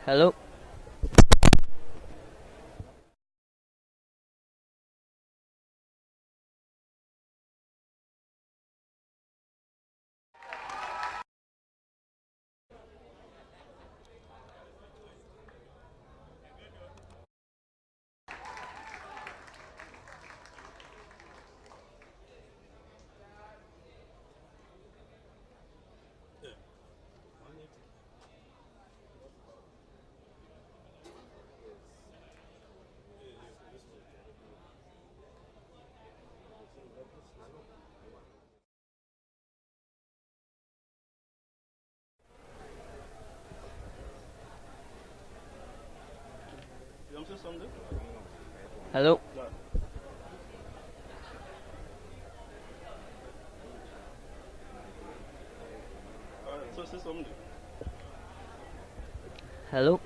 Hello. Hello. Hello.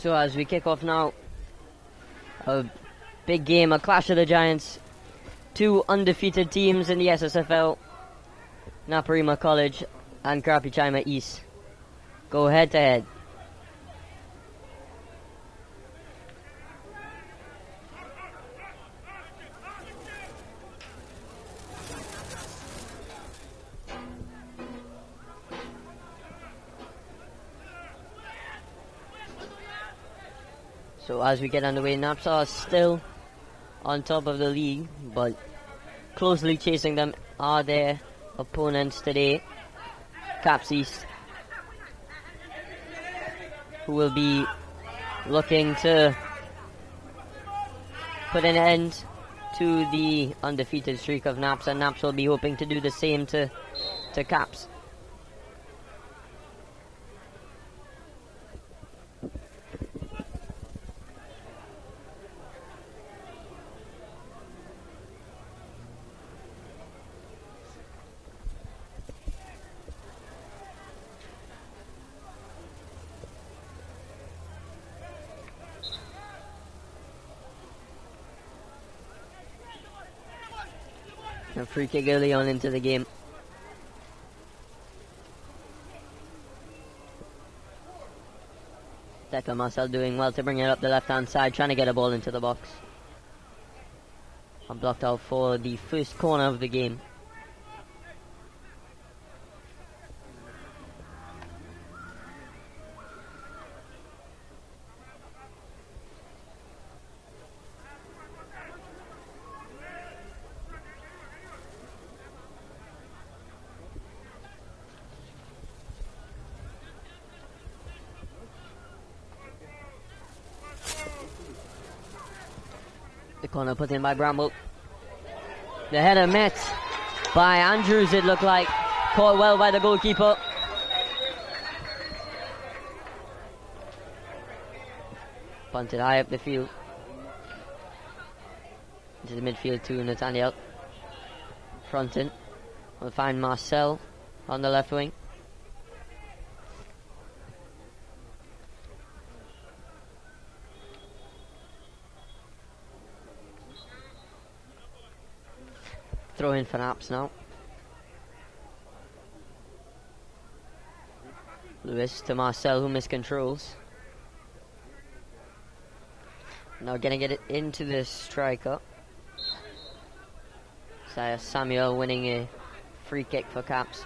So as we kick off now, a big game, a clash of the giants. Two undefeated teams in the SSFL, Carapichaima College and Carapichaima East, go head to head. So as we get underway, Naps are still on top of the league, but closely chasing them are their opponents today, Caps East, who will be looking to put an end to the undefeated streak of Naps, and Naps will be hoping to do the same to Caps. A free kick early on into the game. Declan Marcel doing well to bring it up the left hand side, trying to get a ball into the box. And blocked out for the first corner of the game. The corner put in by Bramble. The header met by Andrews, it looked like. Caught well by the goalkeeper. Punted high up the field. Into the midfield to Nathaniel. Fronting. We'll find Marcel on the left wing. Throw in for Naps now. Lewis to Marcel, who miscontrols. Now getting it into the striker. Samuel winning a free kick for Caps.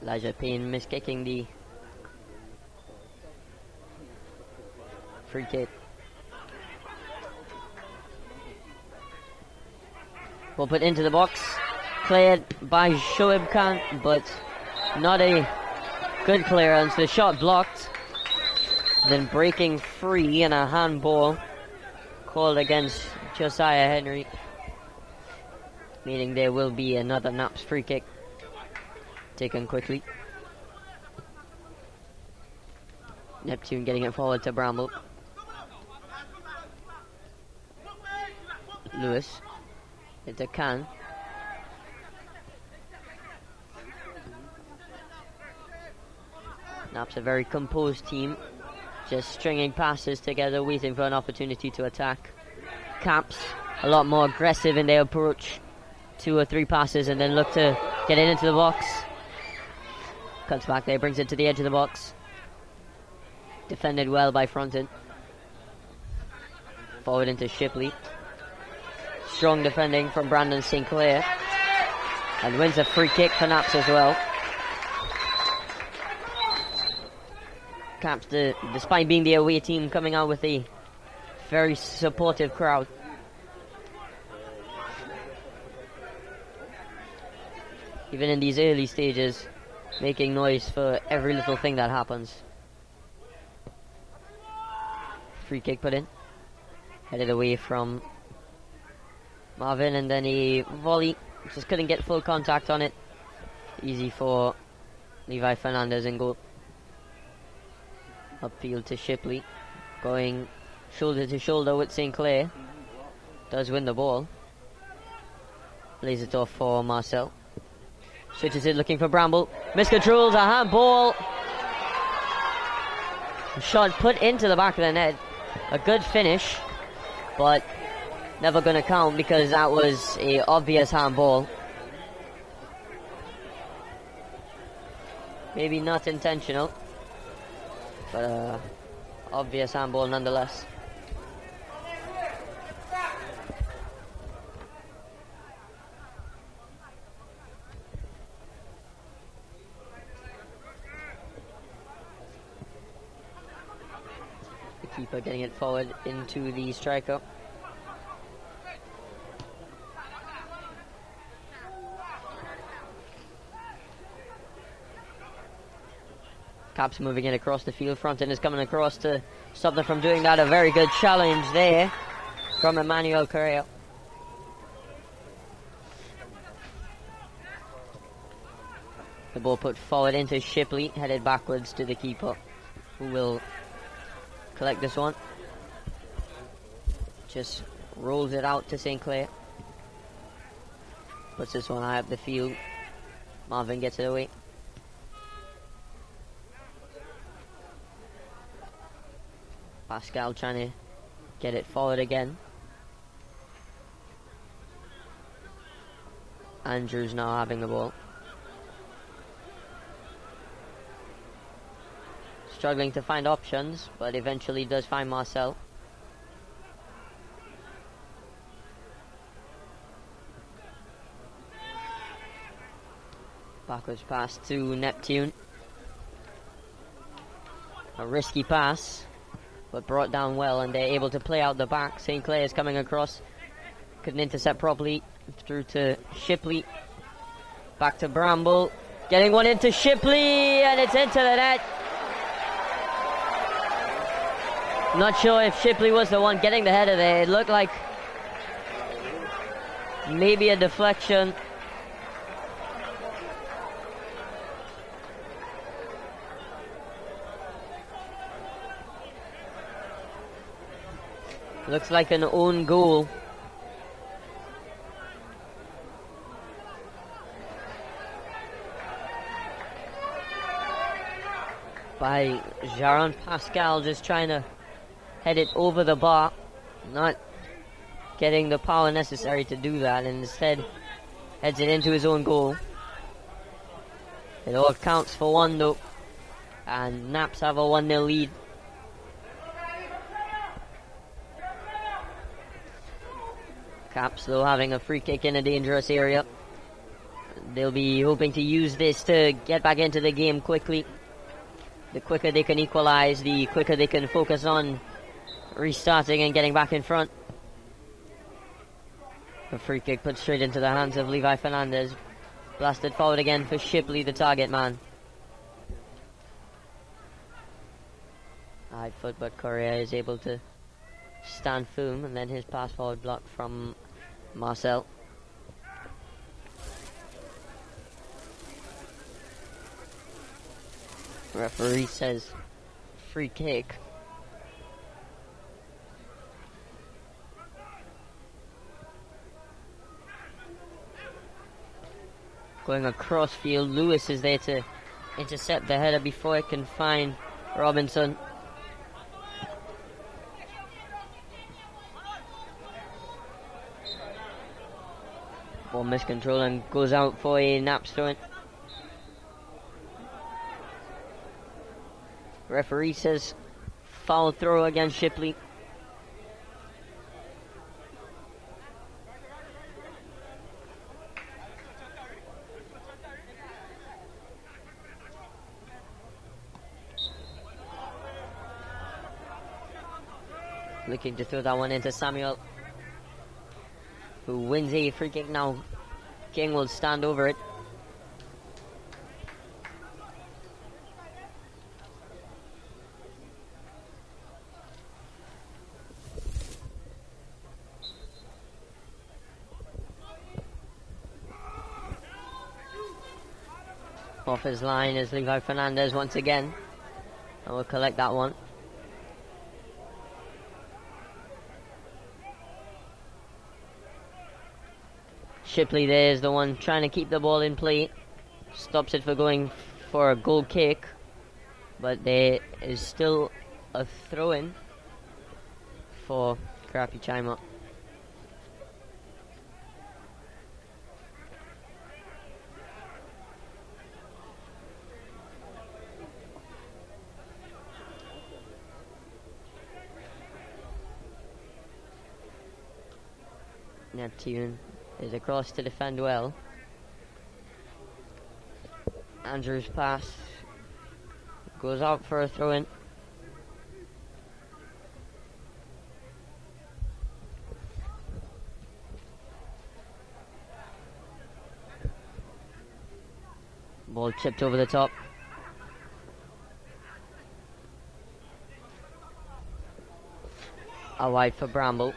Elijah Payne miskicking the free kick. We'll put into the box. Cleared by Shoaib Khan, but not a good clearance. The shot blocked. Then breaking free and a handball called against Josiah Henry. Meaning there will be another Naps free kick taken quickly. Neptune getting it forward to Bramble. Lewis into Khan. Naps a very composed team, just stringing passes together, waiting for an opportunity to attack. Caps a lot more aggressive in their approach. 2 or 3 passes and then look to get it into the box. Cuts back there, brings it to the edge of the box. Defended well by Fronton. Forward into Shipley. Strong defending from Brandon Sinclair. And wins a free kick for Naps as well. Caps, despite being the away team, coming out with a very supportive crowd. Even in these early stages, making noise for every little thing that happens. Free kick put in. Headed away from Marvin, and then a volley. Just couldn't get full contact on it. Easy for Levi Fernandez in goal. Upfield to Shipley. Going shoulder to shoulder with St. Clair. Does win the ball. Plays it off for Marcel. Switches it looking for Bramble. Miscontrols a handball. Shot put into the back of the net. A good finish, but never going to count because that was a obvious handball. Maybe not intentional, but obvious handball nonetheless. The keeper getting it forward into the striker. Caps moving it across the field. Fronton is coming across to stop them from doing that. A very good challenge there from Emmanuel Correa. The ball put forward into Shipley, headed backwards to the keeper, who will collect this one. Just rolls it out to St. Clair. Puts this one high up the field. Marvin gets it away. Pascal trying to get it forward again. Andrews now having the ball. Struggling to find options, but eventually does find Marcel. Backwards pass to Neptune. A risky pass, but brought down well, and they're able to play out the back. St. Clair is coming across. Couldn't intercept properly. Through to Shipley. Back to Bramble. Getting one into Shipley, and it's into the net. Not sure if Shipley was the one getting the header there. It looked like maybe a deflection. Looks like an own goal. By Jaron Pascal, just trying to head it over the bar. Not getting the power necessary to do that, and instead heads it into his own goal. It all counts for one though, and Naps have a 1-0 lead. Caps though having a free kick in a dangerous area. They'll be hoping to use this to get back into the game quickly. The quicker they can equalize, the quicker they can focus on restarting and getting back in front. A free kick put straight into the hands of Levi Fernandez. Blasted forward again for Shipley, the target man. High foot, but Correa is able to stand firm, and then his pass forward blocked from Marcel. Referee says free kick. Going across field, Lewis is there to intercept the header before it can find Robinson. Ball miscontrol and goes out for a Naps throw-in. Referee says foul throw against Shipley. Looking to throw that one into Samuel, who wins a free kick now. King will stand over it. Off his line is Levi Fernandez once again, and we'll collect that one. Shipley there is the one trying to keep the ball in play. Stops it for going for a goal kick. But there is still a throw-in for Carapichaima. Neptune is across to defend well. Andrews' pass goes out for a throw-in. Ball chipped over the top. A wide for Bramble.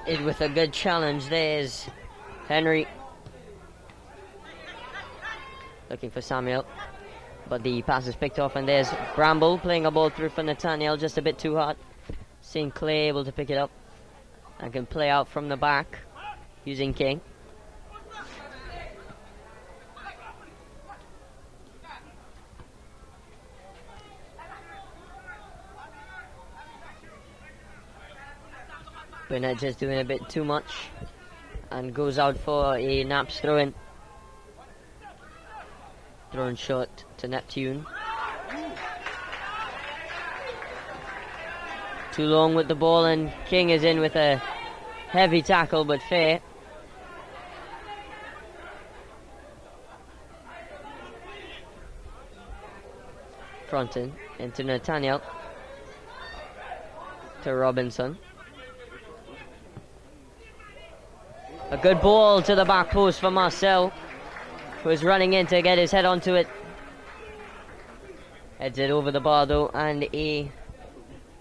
In with a good challenge. There's Henry. Looking for Samuel. But the pass is picked off, and there's Bramble playing a ball through for Nathaniel. Just a bit too hot. St. Clair able to pick it up. And can play out from the back using King. Burnett just doing a bit too much and goes out for a Naps throw-in. Thrown short to Neptune. Too long with the ball, and King is in with a heavy tackle, but fair. Fronton into Nathaniel. To Robinson. A good ball to the back post for Marcel, who is running in to get his head onto it. Heads it over the bar though, and a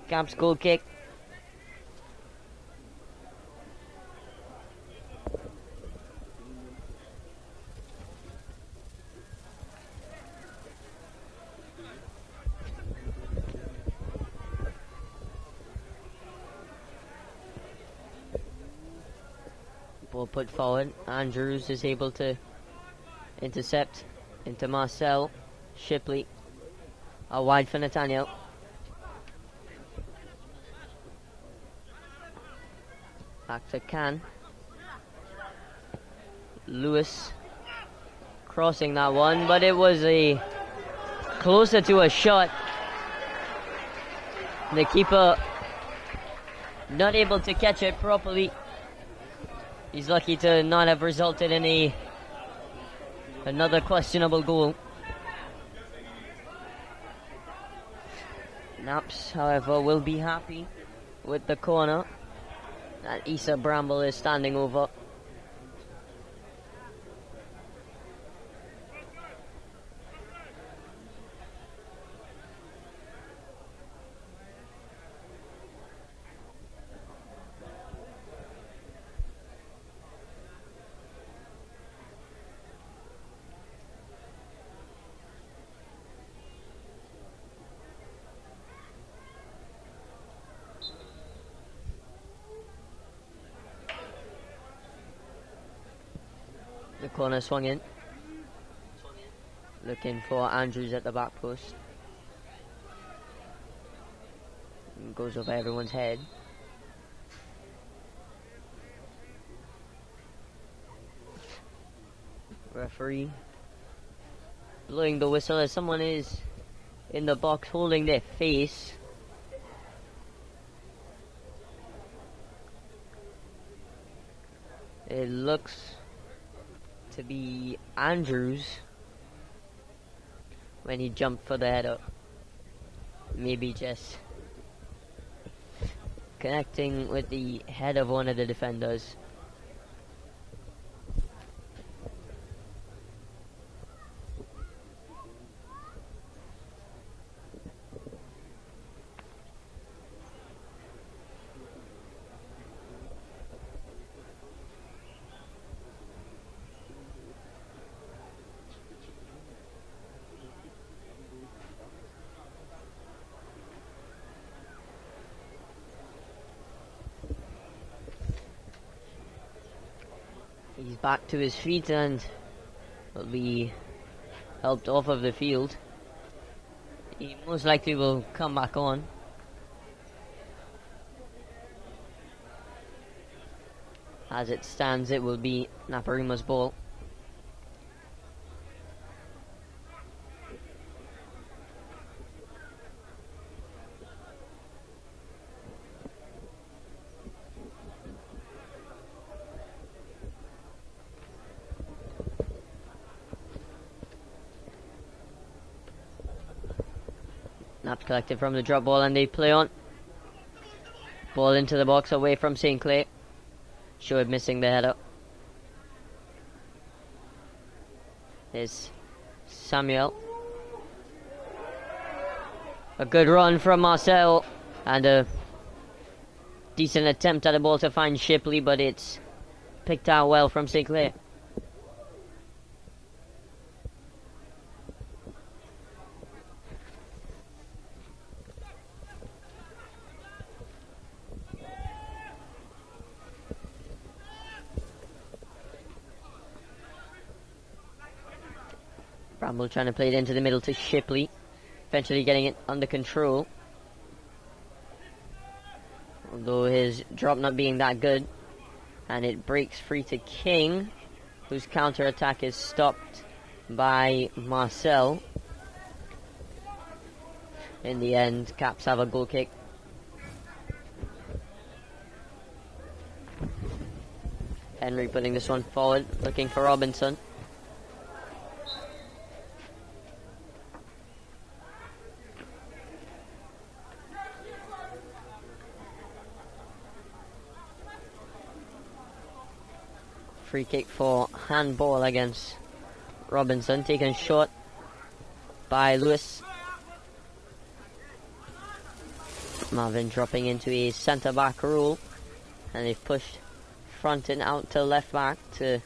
Caps goal kick. Ball put forward. Andrews is able to intercept into Marcel. Shipley. A wide for Nathaniel. Back to Can. Lewis crossing that one, but it was a closer to a shot. The keeper not able to catch it properly. He's lucky to not have resulted in another questionable goal. Naps, however, will be happy with the corner that Issa Bramble is standing over. The corner swung in. Looking for Andrews at the back post. And goes over everyone's head. Referee blowing the whistle as someone is in the box holding their face. It looks to be Andrews when he jumped for the header. Maybe just connecting with the head of one of the defenders. back to his feet and will be helped off of the field. He most likely will come back on. As it stands, it will be Naparima's ball. Naps collected from the drop ball and they play on. Ball into the box away from St. Clair. Shoaib missing the header. There's Samuel. A good run from Marcel and a decent attempt at the ball to find Shipley, but it's picked out well from St. Clair. Bramble trying to play it into the middle to Shipley, eventually getting it under control. Although his drop not being that good. And it breaks free to King, whose counter-attack is stopped by Marcel. In the end, Caps have a goal kick. Henry putting this one forward, looking for Robinson. Free kick for handball against Robinson, taken short by Lewis. Marvin dropping into a centre-back role, and they've pushed Fronton out to left-back to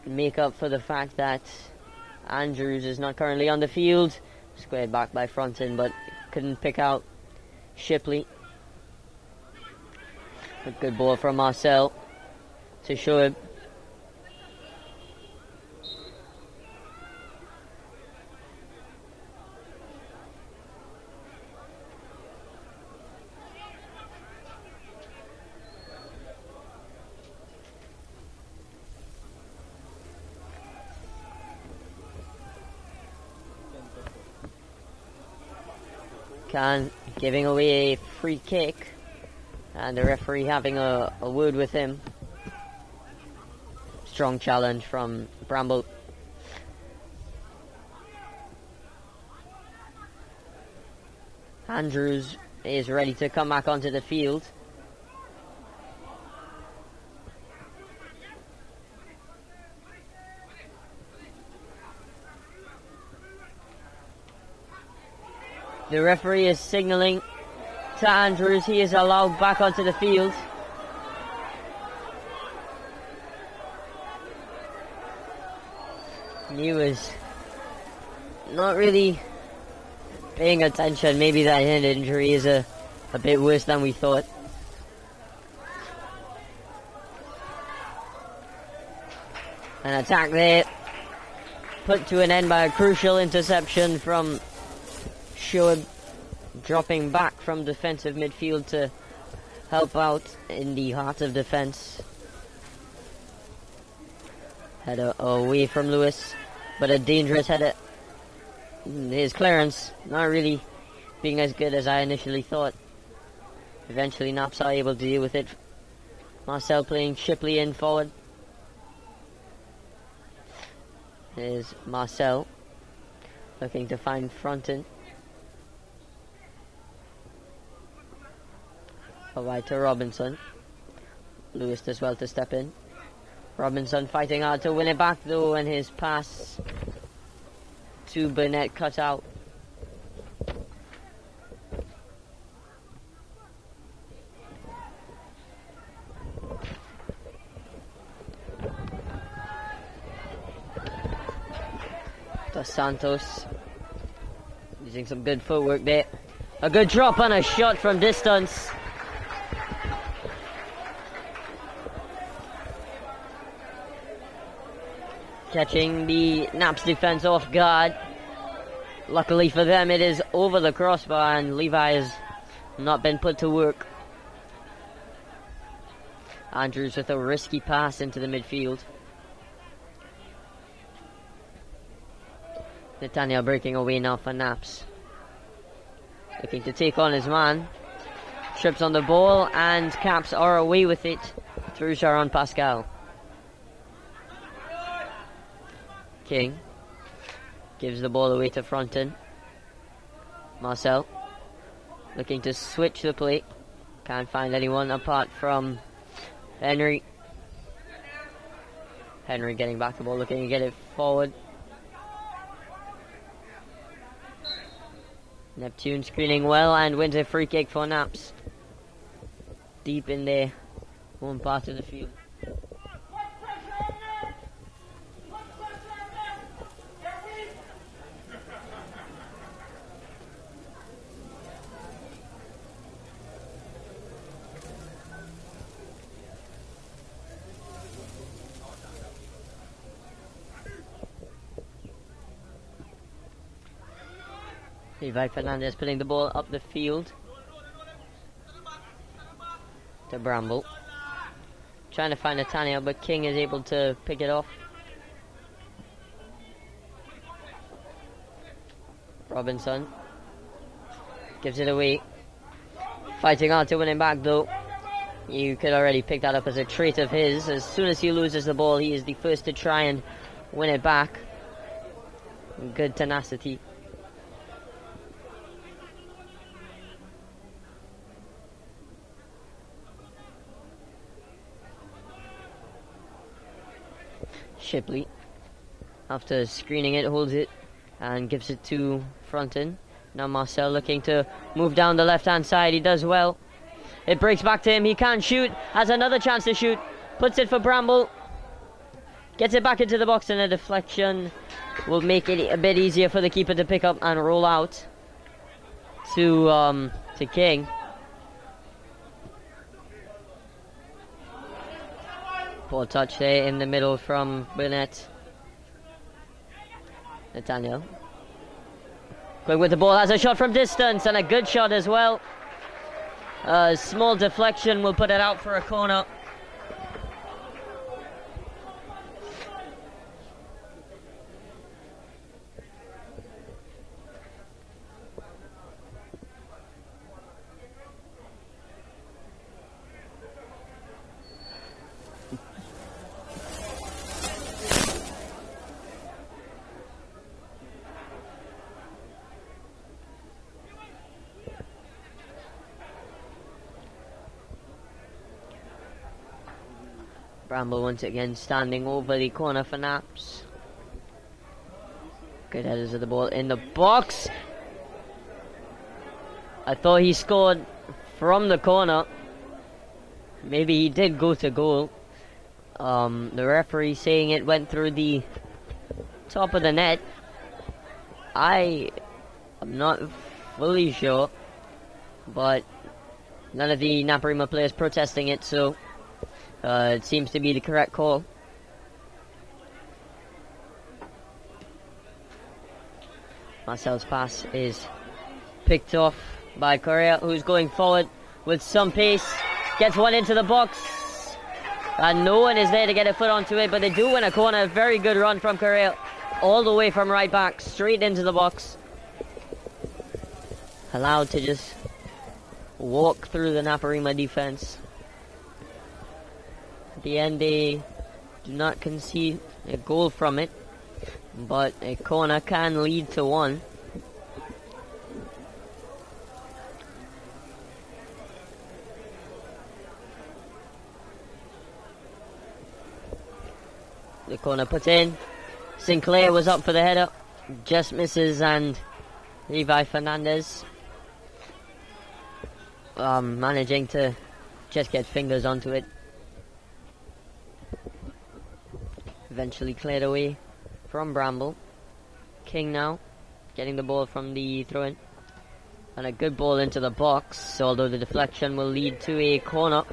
make up for the fact that Andrews is not currently on the field. Squared back by Fronton, but couldn't pick out Shipley. A good ball from Marcel to Shoaib. Khan giving away a free kick. And the referee having a word with him. Strong challenge from Bramble. Andrews is ready to come back onto the field. The referee is signalling to Andrews. He is allowed back onto the field. He was not really paying attention. Maybe that hand injury is a bit worse than we thought. An attack there put to an end by a crucial interception from Shoaib, dropping back from defensive midfield to help out in the heart of defense. Header away from Lewis, but a dangerous header. His clearance not really being as good as I initially thought. Eventually Naps are able to deal with it. Marcel playing Shipley in forward. Here's Marcel looking to find Fronton. Wide to Robinson. Lewis does well to step in. Robinson fighting hard to win it back though, and his pass to Burnett cut out. Dos Santos using some good footwork there. A good drop and a shot from distance. catching the Naps defense off guard. Luckily for them, it is over the crossbar and Levi has not been put to work. Andrews with a risky pass into the midfield. Nathaniel breaking away now for Naps. Looking to take on his man. Trips on the ball and Caps are away with it through Sharon Pascal. King gives the ball away to Fronton. Marcel looking to switch the play. Can't find anyone apart from Henry. Henry getting back the ball, looking to get it forward. Neptune screening well and wins a free kick for Naps. Deep in their own part of the field. Levi Fernandez putting the ball up the field to Bramble. Trying to find Nathaniel, but King is able to pick it off. Robinson gives it away. Fighting on to win it back though. You could already pick that up as a trait of his. As soon as he loses the ball, he is the first to try and win it back. Good tenacity. Shipley, after screening it, holds it and gives it to Fronton. Now Marcel looking to move down the left hand side. He does well. It breaks back to him. He can't shoot. Has another chance to shoot. Puts it for Bramble. Gets it back into the box, and a deflection will make it a bit easier for the keeper to pick up and roll out to King. Poor touch there in the middle from Burnett. Nathaniel going with the ball, has a shot from distance and a good shot as well. A small deflection will put it out for a corner. Bramble once again standing over the corner for Naps. Good headers of the ball in the box. I thought he scored from the corner. Maybe he did go to goal. The referee saying it went through the top of the net. I am not fully sure, but none of the Naparima players protesting it, so it seems to be the correct call. Marcel's pass is picked off by Correa, who's going forward with some pace. Gets one into the box. And no one is there to get a foot onto it, but they do win a corner. Very good run from Correa. All the way from right back, straight into the box. Allowed to just walk through the Naparima defense. At the end, they do not concede a goal from it, but a corner can lead to one. The corner put in. Sinclair was up for the header, just misses, and Levi Fernandez managing to just get fingers onto it. Eventually cleared away from Bramble. King now getting the ball from the throw-in. And a good ball into the box, although the deflection will lead to a corner.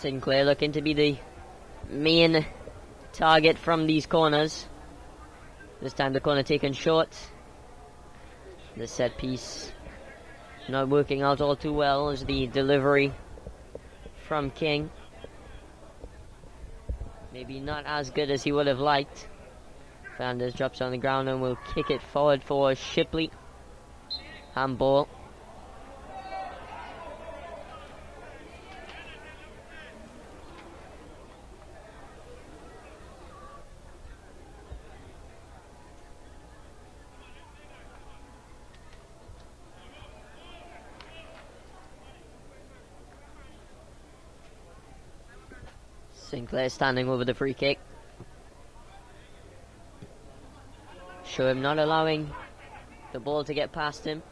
Sinclair looking to be the main target from these corners. This time the corner taken short. The set piece not working out all too well as the delivery from King. Maybe not as good as he would have liked. Fernandez drops on the ground and will kick it forward for Shipley. Handball. Sinclair standing over the free kick. Shoaib not allowing the ball to get past him.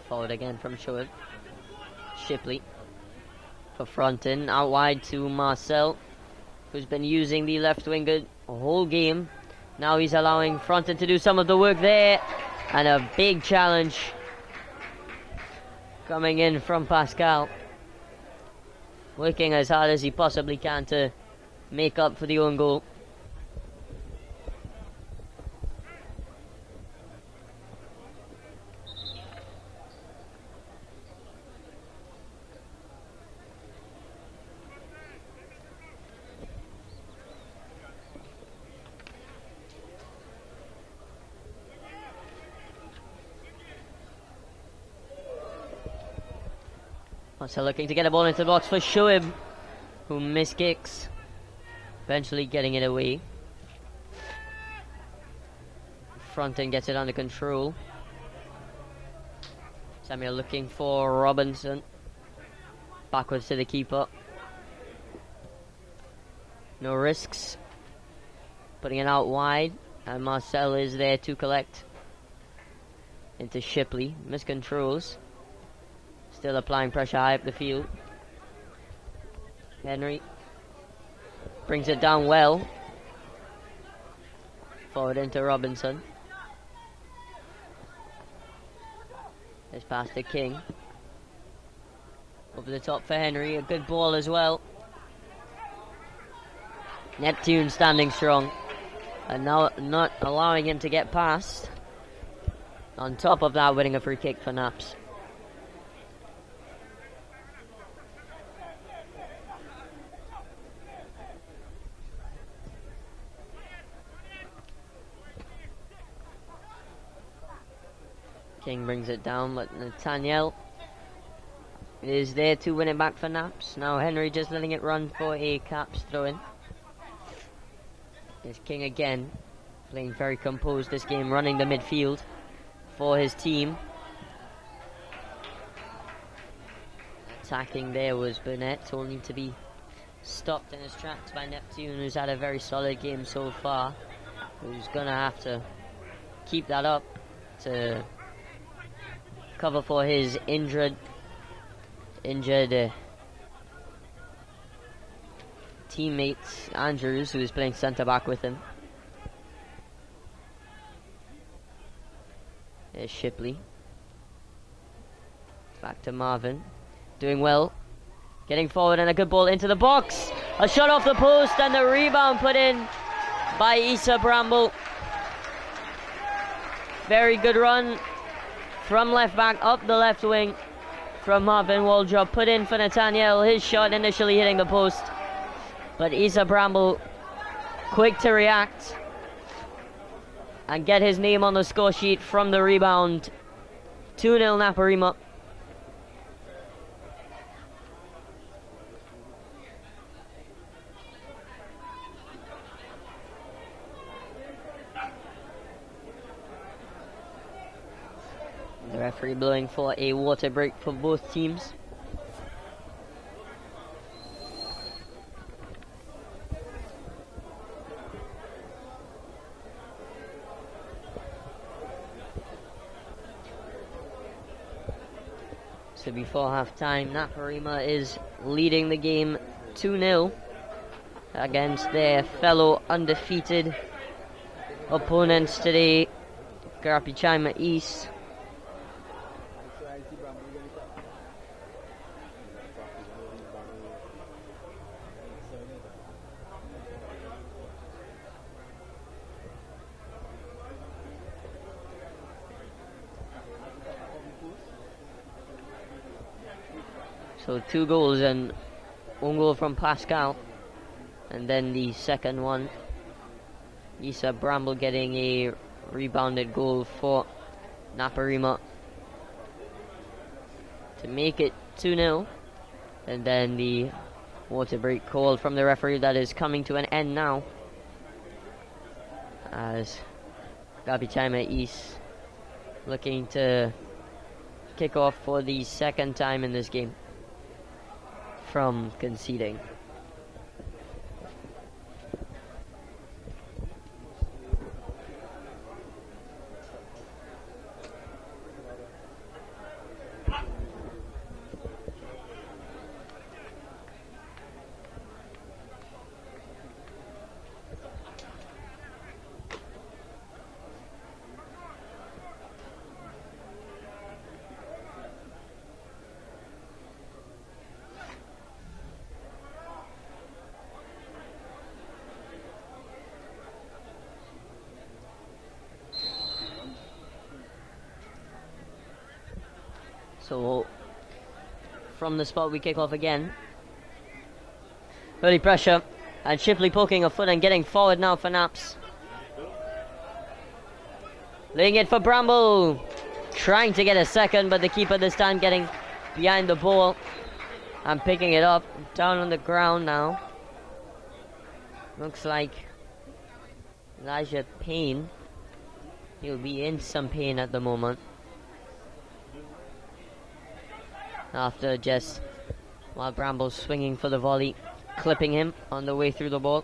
Forward again from Shoaib. Shipley for Fronton, out wide to Marcel, who's been using the left winger the whole game. Now he's allowing Fronton to do some of the work there, and a big challenge coming in from Pascal. Working as hard as he possibly can to make up for the own goal. So looking to get a ball into the box for Shoaib, who missed kicks, eventually getting it away. Fronton gets it under control. Samuel looking for Robinson, backwards to the keeper. No risks, putting it out wide, and Marcel is there to collect. Into Shipley, miscontrols. Still applying pressure high up the field. Henry brings it down well. Forward into Robinson. It's past to King. Over the top for Henry. A good ball as well. Neptune standing strong. And now not allowing him to get past. On top of that, winning a free kick for Naps. King brings it down, but Nathaniel is there to win it back for Naps. Now Henry just letting it run for a Caps throw-in. There's King again, playing very composed this game, running the midfield for his team. Attacking there was Burnett, only to be stopped in his tracks by Neptune, who's had a very solid game so far. Who's gonna have to keep that up to cover for his injured teammate Andrews, who is playing centre back with him. There's Shipley. Back to Marvin, doing well, getting forward, and a good ball into the box. A shot off the post, and the rebound put in by Issa Bramble. Very good run from left back up the left wing from Marvin Waldrop, put in for Nathaniel. His shot initially hitting the post, but Issa Bramble quick to react and get his name on the score sheet from the rebound. 2-0 Naparima. The referee blowing for a water break for both teams. So before half-time, Naparima is leading the game 2-0 against their fellow undefeated opponents today, Carapichaima East. So 2 goals and 1 goal from Pascal. And then the second one, Isa Bramble getting a rebounded goal for Naparima to make it 2-0. And then the water break call from the referee that is coming to an end now, as Carapichaima East looking to kick off for the second time in this game from conceding. So from the spot we kick off again. Early pressure, and Shipley poking a foot and getting forward now for Naps. Laying it for Bramble, trying to get a second, but the keeper this time getting behind the ball and picking it up. Down on the ground now. Looks like Elijah Payne. He'll be in some pain at the moment, after just, while Bramble's swinging for the volley, clipping him on the way through the ball.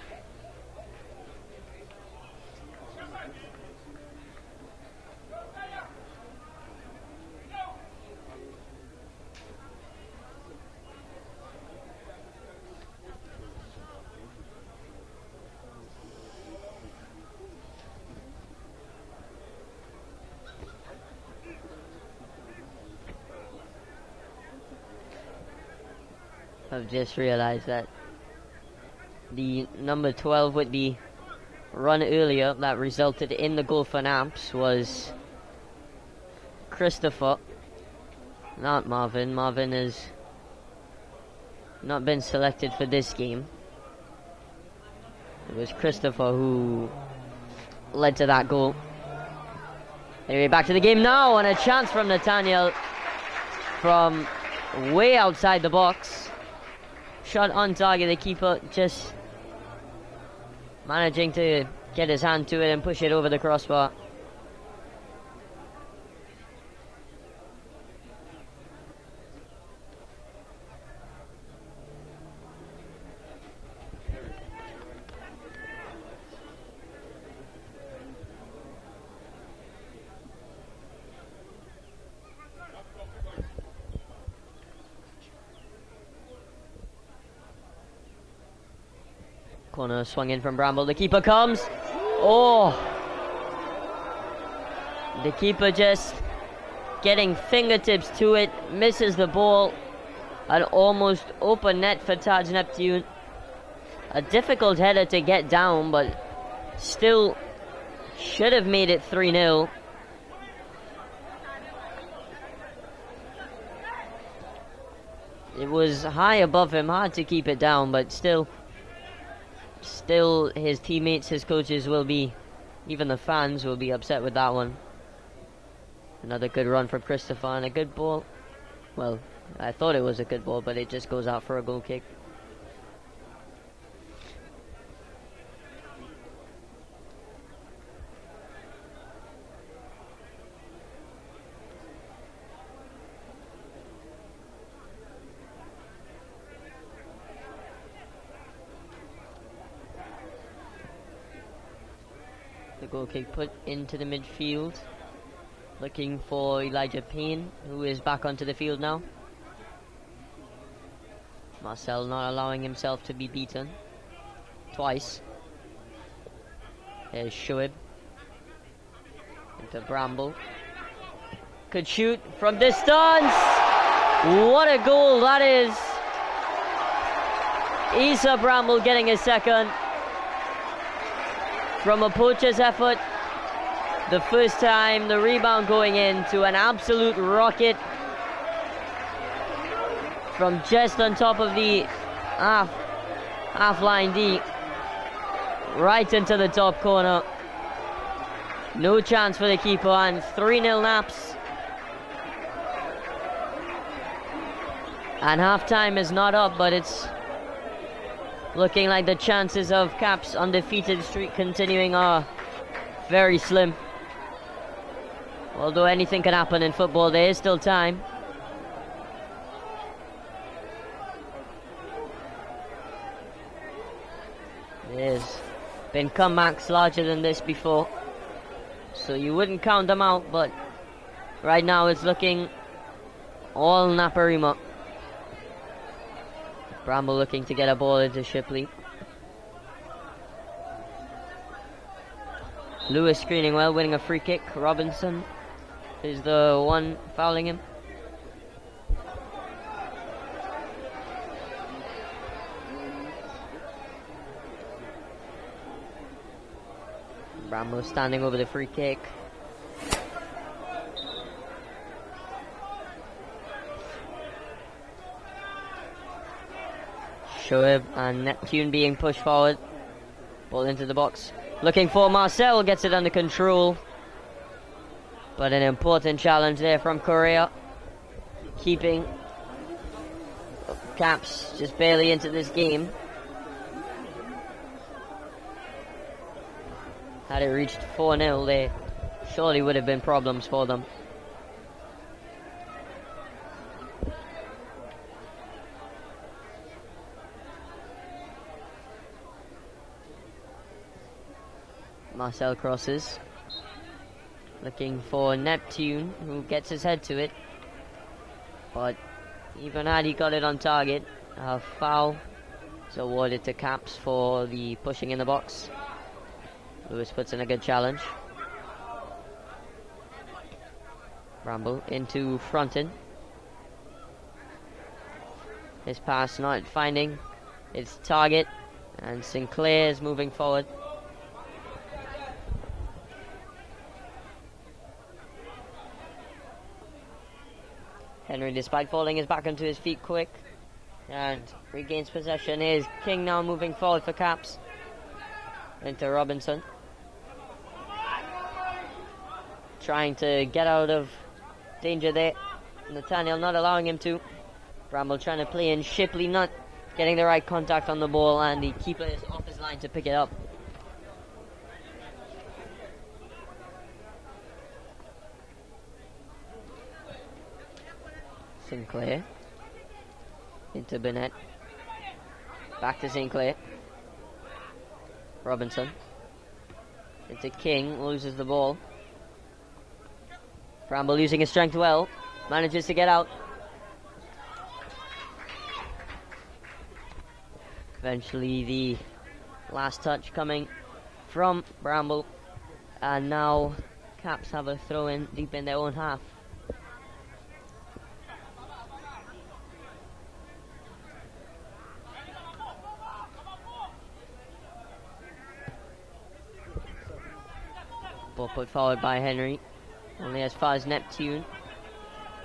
I've just realized that the number 12 with the run earlier that resulted in the goal for Namps was Christopher, not Marvin. Marvin has not been selected for this game. It was Christopher who led to that goal. Anyway, back to the game now, and a chance from Nathaniel from way outside the box. Shot on target, the keeper just managing to get his hand to it and push it over the crossbar. Corner swung in from Bramble. The keeper comes. Oh! The keeper just getting fingertips to it. Misses the ball. An almost open net for Taj Neptune. A difficult header to get down, but still should have made it 3-0. It was high above him. Hard to keep it down, but still his teammates, his coaches will be, even the fans will be upset with that one. Another good run from Christopher and a good ball. Well, I thought it was a good ball, but it just goes out for a goal kick. Goal kick put into the midfield, looking for Elijah Payne, who is back onto the field now. Marcel not allowing himself to be beaten twice. There's Shoaib into Bramble, could shoot from distance. What a goal that is! Isa Bramble getting his second from a poacher's effort. The first time, the rebound going in to an absolute rocket from just on top of the half line D, right into the top corner. No chance for the keeper, and 3-0 Naps. And half time is not up, but it's looking like the chances of Caps' undefeated streak continuing are very slim. Although anything can happen in football, there is still time. There's been comebacks larger than this before, so you wouldn't count them out, but right now it's looking all Naparima. Bramble looking to get a ball into Shipley. Lewis screening well, winning a free kick. Robinson is the one fouling him. Bramble standing over the free kick. Shoaib and Neptune being pushed forward. Ball into the box. Looking for Marcel, gets it under control. But an important challenge there from Korea. Keeping Caps just barely into this game. Had it reached 4-0, there surely would have been problems for them. Marcel crosses. Looking for Neptune, who gets his head to it. But even had he got it on target, a foul is awarded to Caps for the pushing in the box. Lewis puts in a good challenge. Bramble into Fronton. His pass not finding its target, and Sinclair is moving forward. Henry, despite falling, is back onto his feet quick and regains possession. Here's King now moving forward for Caps. Into Robinson. Trying to get out of danger there. Nathaniel not allowing him to. Bramble trying to play in. Shipley not getting the right contact on the ball, and the keeper is off his line to pick it up. Sinclair into Bennett, back to Sinclair. Robinson into King, loses the ball. Bramble using his strength well, manages to get out. Eventually the last touch coming from Bramble, and now Caps have a throw in deep in their own half. Ball put forward by Henry, only as far as Neptune.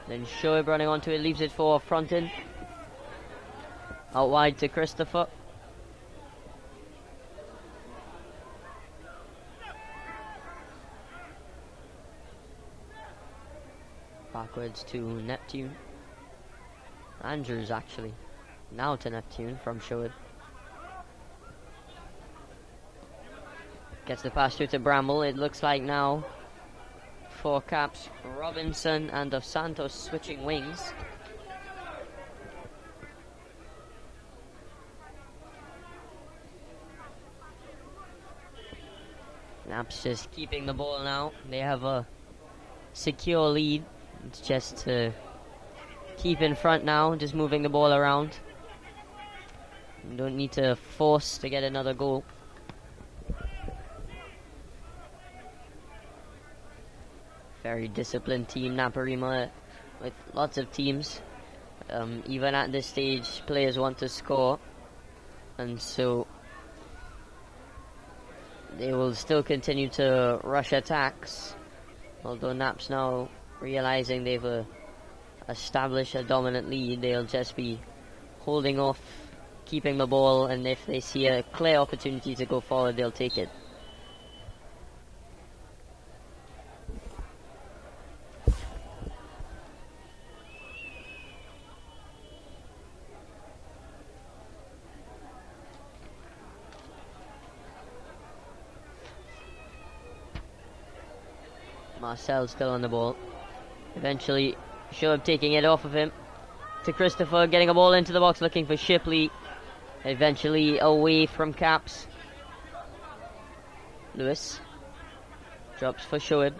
Then Shoaib running onto it, leaves it for Fronton. Out wide to Christopher. Backwards to Neptune. Andrews actually. Now to Neptune from Shoaib. Gets the pass through to Bramble. It looks like now for Caps, Robinson and Dos Santos switching wings. Naps just keeping the ball now. They have a secure lead. It's just to keep in front now, just moving the ball around. You don't need to force to get another goal. Very disciplined team, Naparima, with lots of teams. Even at this stage, players want to score, and so they will still continue to rush attacks. Although Naps now realizing they've a establish a dominant lead. They'll just be holding off, keeping the ball, and if they see a clear opportunity to go forward, they'll take it. Marcel still on the ball. Eventually, Shoaib taking it off of him. To Christopher, getting a ball into the box, looking for Shipley. Eventually away from Caps. Lewis drops for Shoaib.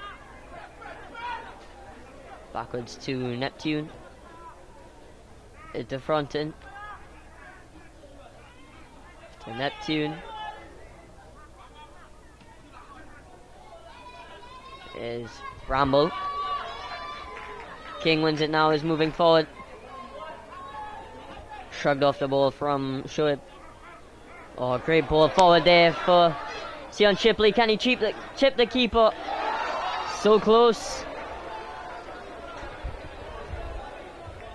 Backwards to Neptune. Into Fronton. To Neptune. Is Bramble. King wins it now, is moving forward. Shrugged off the ball from Shoaib. Oh, great ball forward there for Sion Shipley. Can he chip the keeper? So close.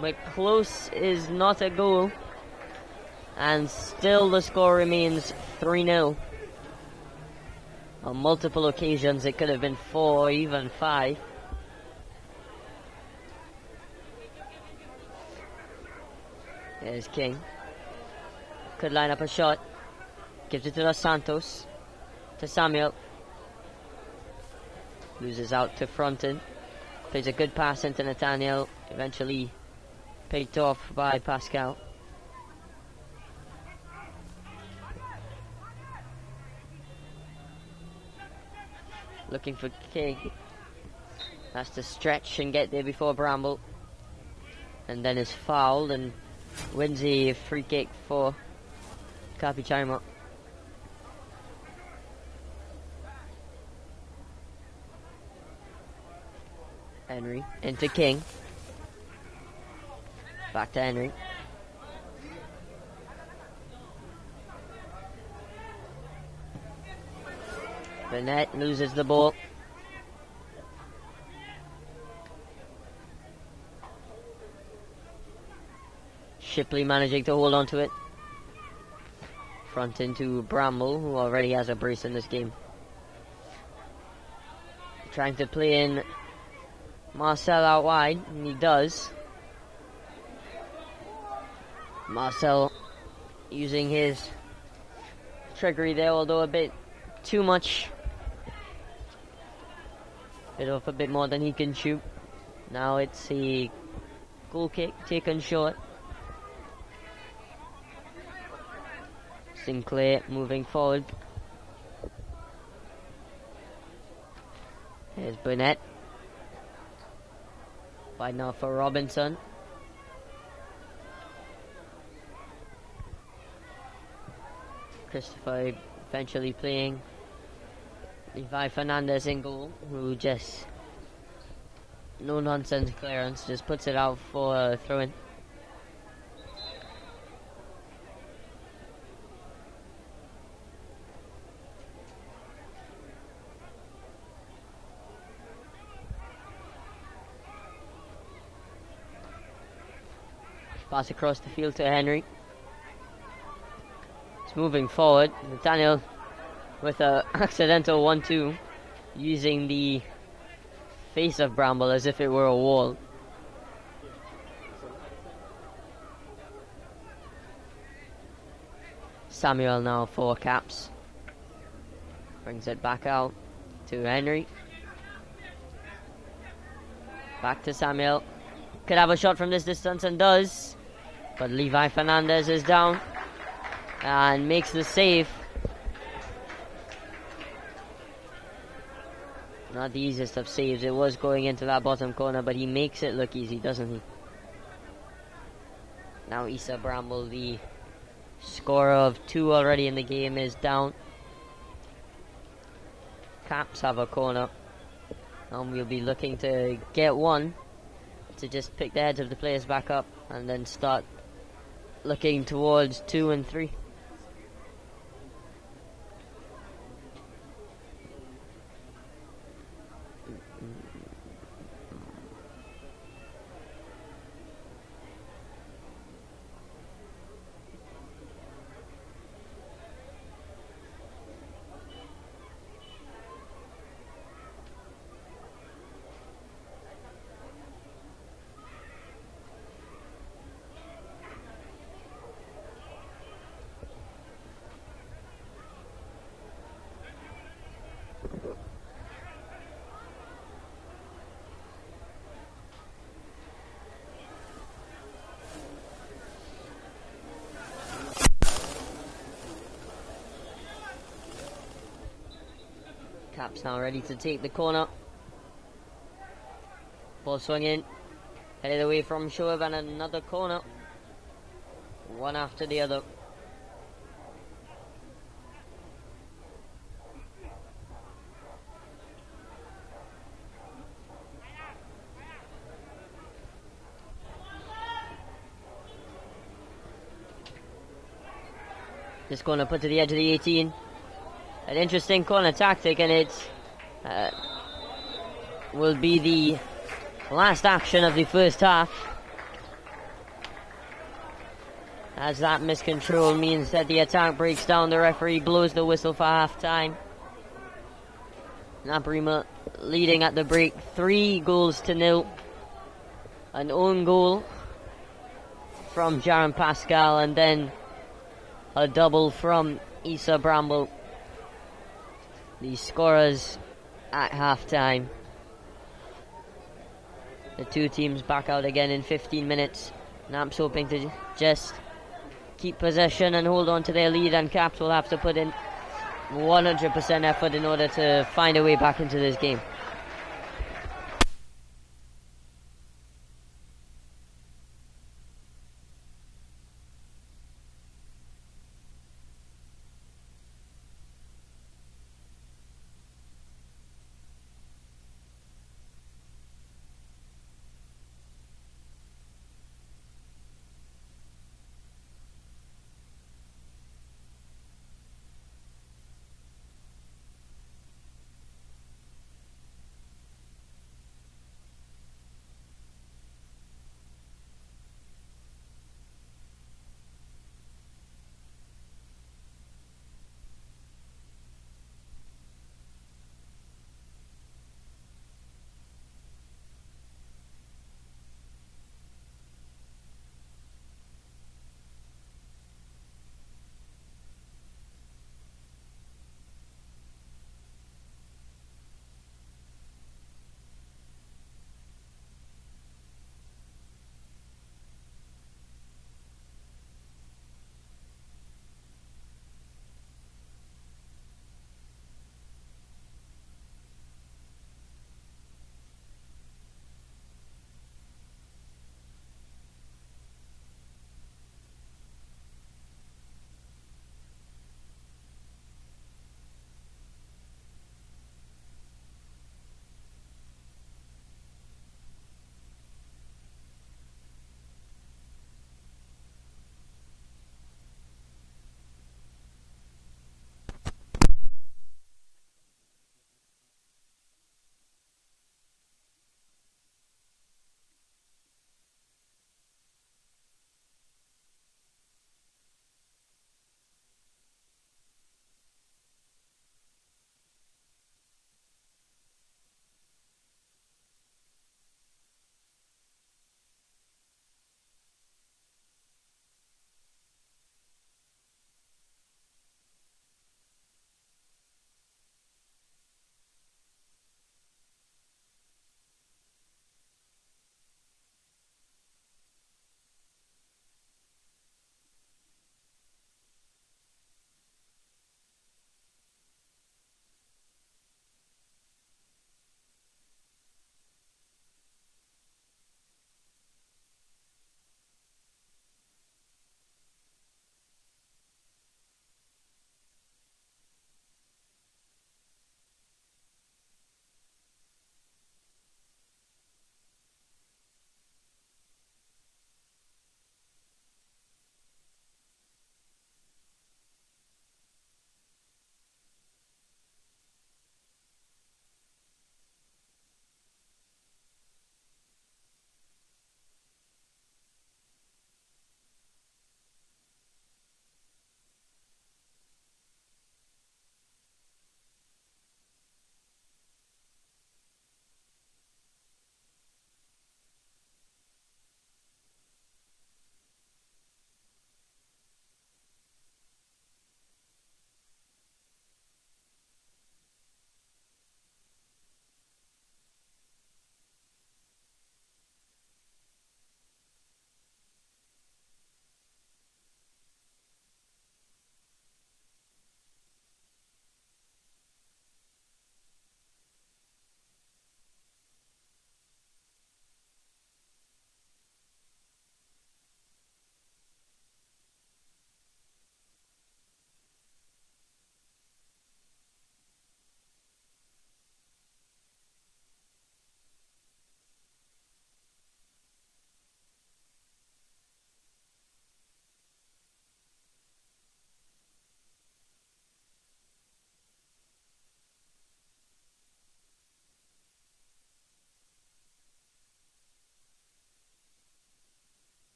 But close is not a goal. And still the score remains 3-0. On multiple occasions it could have been 4, even 5. There's King. Could line up a shot. Gives it to Dos Santos. To Samuel. Loses out to Fronton. Plays a good pass into Nathaniel. Eventually picked off by Pascal. Looking for King. Has to stretch and get there before Bramble. And then is fouled and wins a free kick for Carapichaima. Henry into King. Back to Henry. Burnett loses the ball. Shipley managing to hold on to it. Front into Bramble, who already has a brace in this game. Trying to play in Marcel out wide, and he does. Marcel using his trickery there, although a bit too much. Bit off a bit more than he can shoot. Now it's a goal kick taken short. Sinclair moving forward. Here's Burnett. Wide now for Robinson. Christopher eventually playing Levi Fernandez in goal, who just no nonsense clearance, just puts it out for a throw in. Pass across the field to Henry. It's moving forward. Nathaniel with a accidental 1-2, using the face of Bramble as if it were a wall. Samuel now for Caps. Brings it back out to Henry. Back to Samuel. Could have a shot from this distance and does. But Levi Fernandez is down and makes the save. Not the easiest of saves. It was going into that bottom corner, but he makes it look easy, doesn't he? Now Issa Bramble, the scorer of 2 already in the game, is down. Caps have a corner, and we'll be looking to get one to just pick the heads of the players back up and then start looking towards 2 and 3. Caps now ready to take the corner. Ball swung in, headed away from Shoaib, and another corner. One after the other. This corner put to the edge of the 18. An interesting corner tactic, and it will be the last action of the first half, as that miscontrol means that the attack breaks down. The referee blows the whistle for half time. Naparima leading at the break 3-0. An own goal from Jaron Pascal, and then a double from Issa Bramble. The scorers at half time. The two teams back out again in 15 minutes. Naps hoping to just keep possession and hold on to their lead, and Caps will have to put in 100% effort in order to find a way back into this game.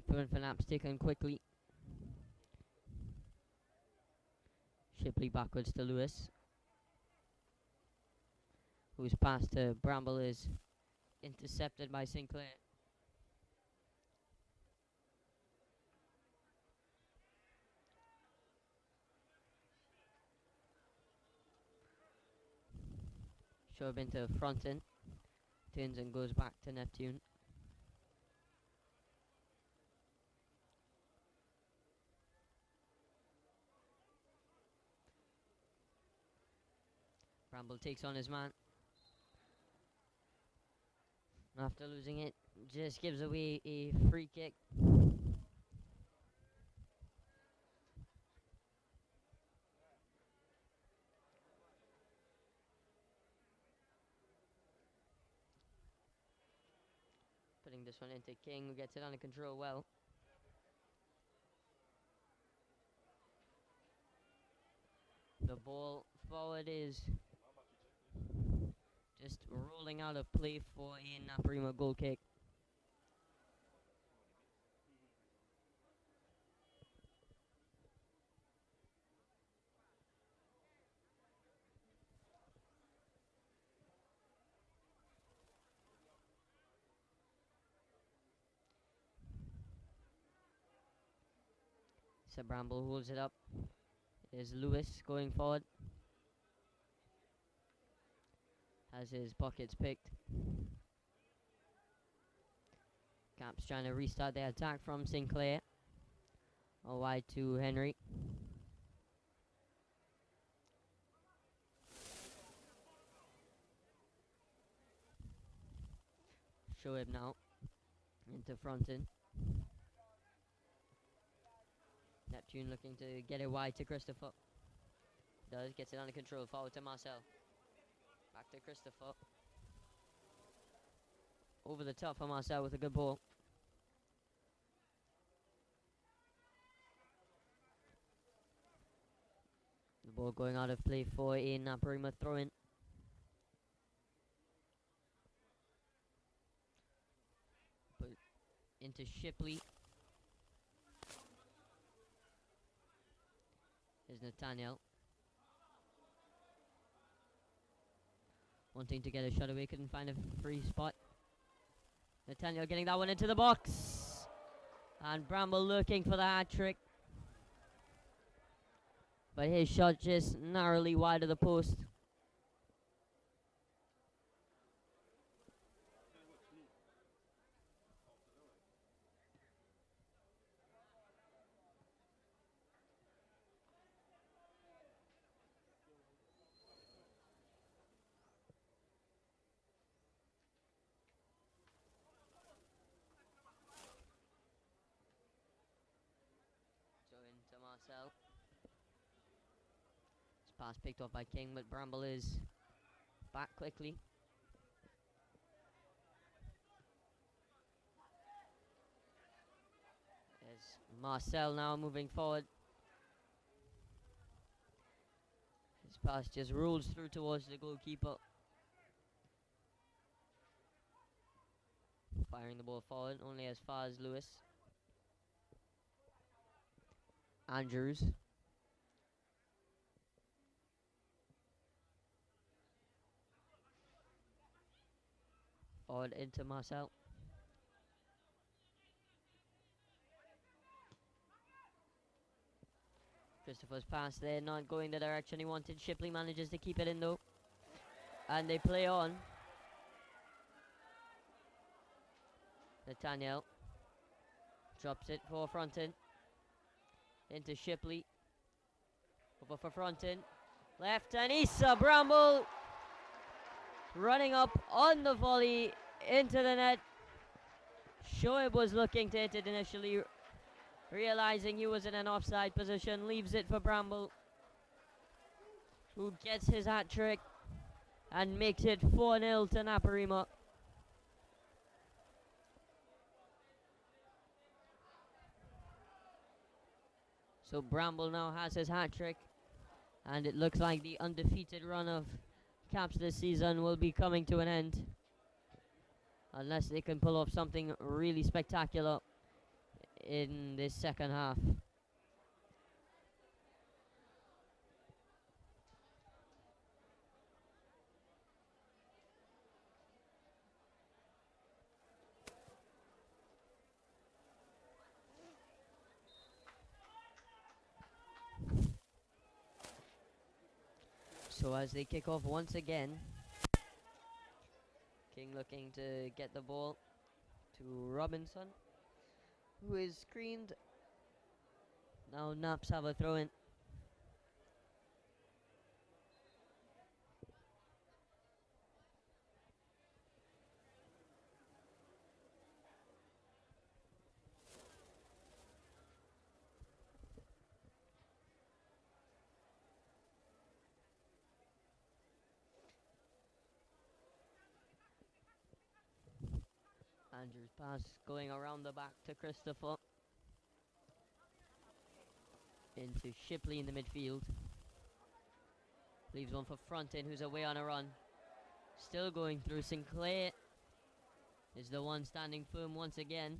Throw in for Naps, taken quickly. Shipley backwards to Lewis, whose pass to Bramble is intercepted by Sinclair. Show into front end. Turns and goes back to Neptune. Bramble takes on his man. After losing it, just gives away a free kick. Putting this one into King, who gets it under control well. The ball forward is just rolling out of play for a Naparima goal kick. So Bramble holds it up. Is Lewis going forward. Has his pockets picked. Caps trying to restart their attack from Sinclair. All wide to Henry. Shoaib now into Fronton. Neptune looking to get it wide to Christopher. Does, gets it under control, forward to Marcel. Back to Christopher. Over the top for Marcel with a good ball. The ball going out of play for a Naparima throw-in. But into Shipley. Here's Nathaniel. Wanting to get a shot away, couldn't find a free spot. Nathaniel getting that one into the box. And Bramble looking for the hat-trick. But his shot just narrowly wide of the post. So into Marcel. This pass picked off by King, but Bramble is back quickly. There's Marcel now moving forward. His pass just rolls through towards the goalkeeper. Firing the ball forward, only as far as Lewis. Andrews. Forward into Marcel. Christopher's pass there, not going the direction he wanted. Shipley manages to keep it in though. And they play on. Nathaniel drops it for Fronton. Into Shipley. Over for Fronton. Left and Issa Bramble running up on the volley into the net. Shoaib was looking to hit it initially, realizing he was in an offside position, leaves it for Bramble, who gets his hat trick and makes it 4-0 to Naparima. So Bramble now has his hat trick, and it looks like the undefeated run of Caps this season will be coming to an end, unless they can pull off something really spectacular in this second half. So as they kick off once again, King looking to get the ball to Robinson, who is screened. Now Naps have a throw in. Andrew's pass going around the back to Christopher. Into Shipley in the midfield. Leaves one for Frontin, who's away on a run. Still going through. Sinclair is the one standing firm once again.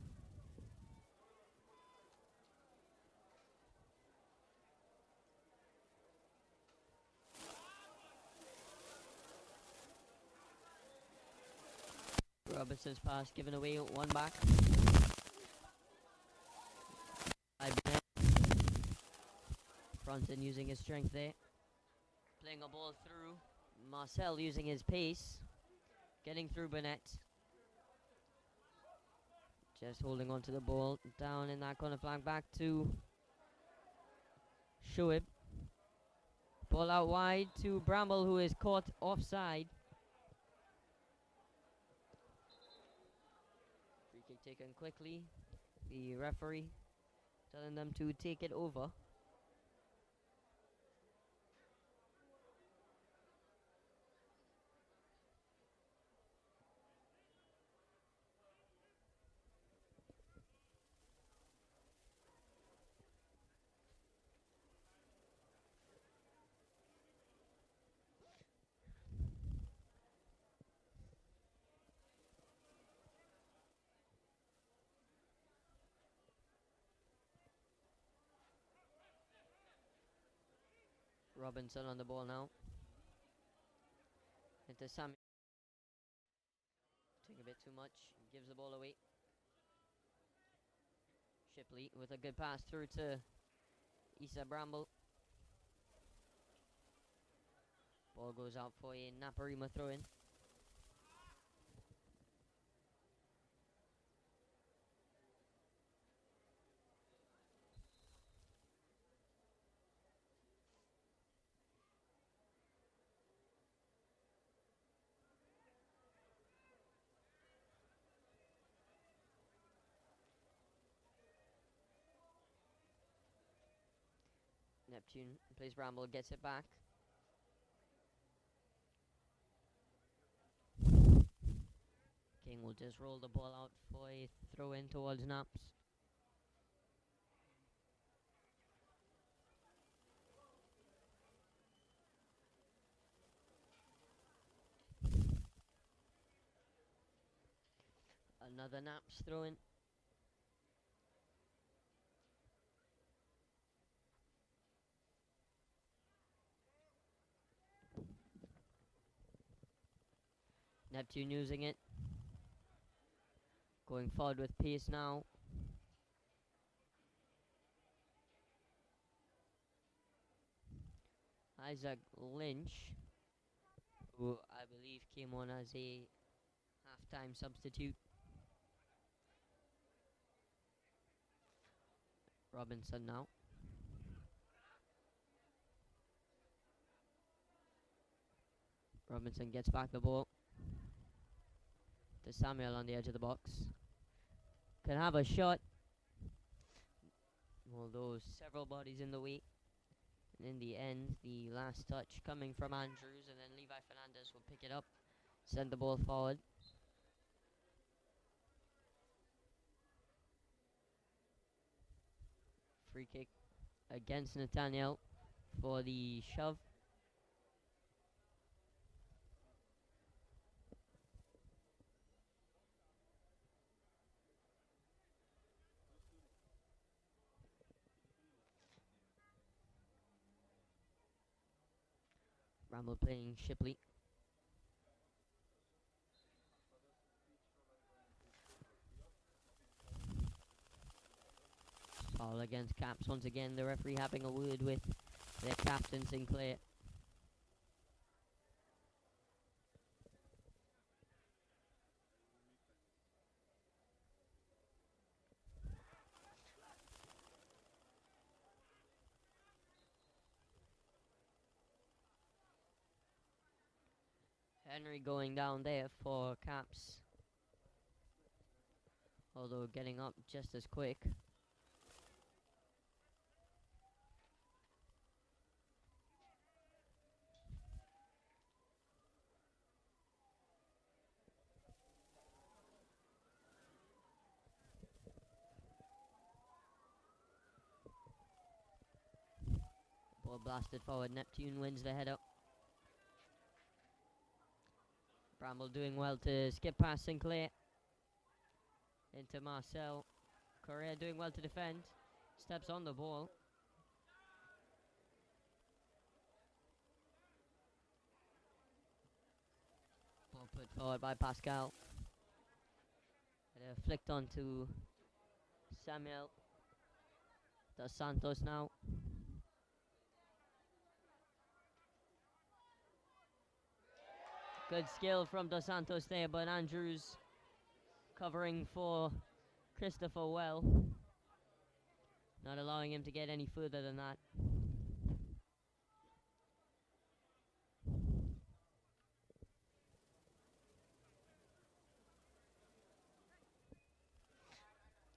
Robinson's pass given away, one back. Frontin using his strength there. Playing a ball through. Marcel using his pace. Getting through Burnett. Just holding on to the ball. Down in that corner flank. Back to Shoaib. Ball out wide to Bramble, who is caught offside. Free kick taken quickly. The referee telling them to take it over. Robinson on the ball now. Into Samuel. Doing a bit too much. Gives the ball away. Shipley with a good pass through to Issa Bramble. Ball goes out for a Naparima throw in. Neptune plays Bramble, gets it back. King will just roll the ball out for a throw in towards Naps. Another Naps throw in. Neptune using it. Going forward with pace now. Isaac Lynch, who I believe came on as a half-time substitute. Robinson now. Robinson gets back the ball to Samuel on the edge of the box. Can have a shot, although several bodies in the way. And in the end, the last touch coming from Andrews, and then Levi Fernandez will pick it up, send the ball forward. Free kick against Nathaniel for the shove. Bramble playing Shipley. Foul against Caps once again. The referee having a word with their captain Sinclair. Henry going down there for Caps. Although getting up just as quick. Ball blasted forward. Neptune wins the header. Bramble doing well to skip past Sinclair. Into Marcel. Correa doing well to defend. Steps on the ball. Ball put forward by Pascal. Flicked onto Samuel Dos Santos now. Good skill from Dos Santos there, but Andrews covering for Christopher well. Not allowing him to get any further than that.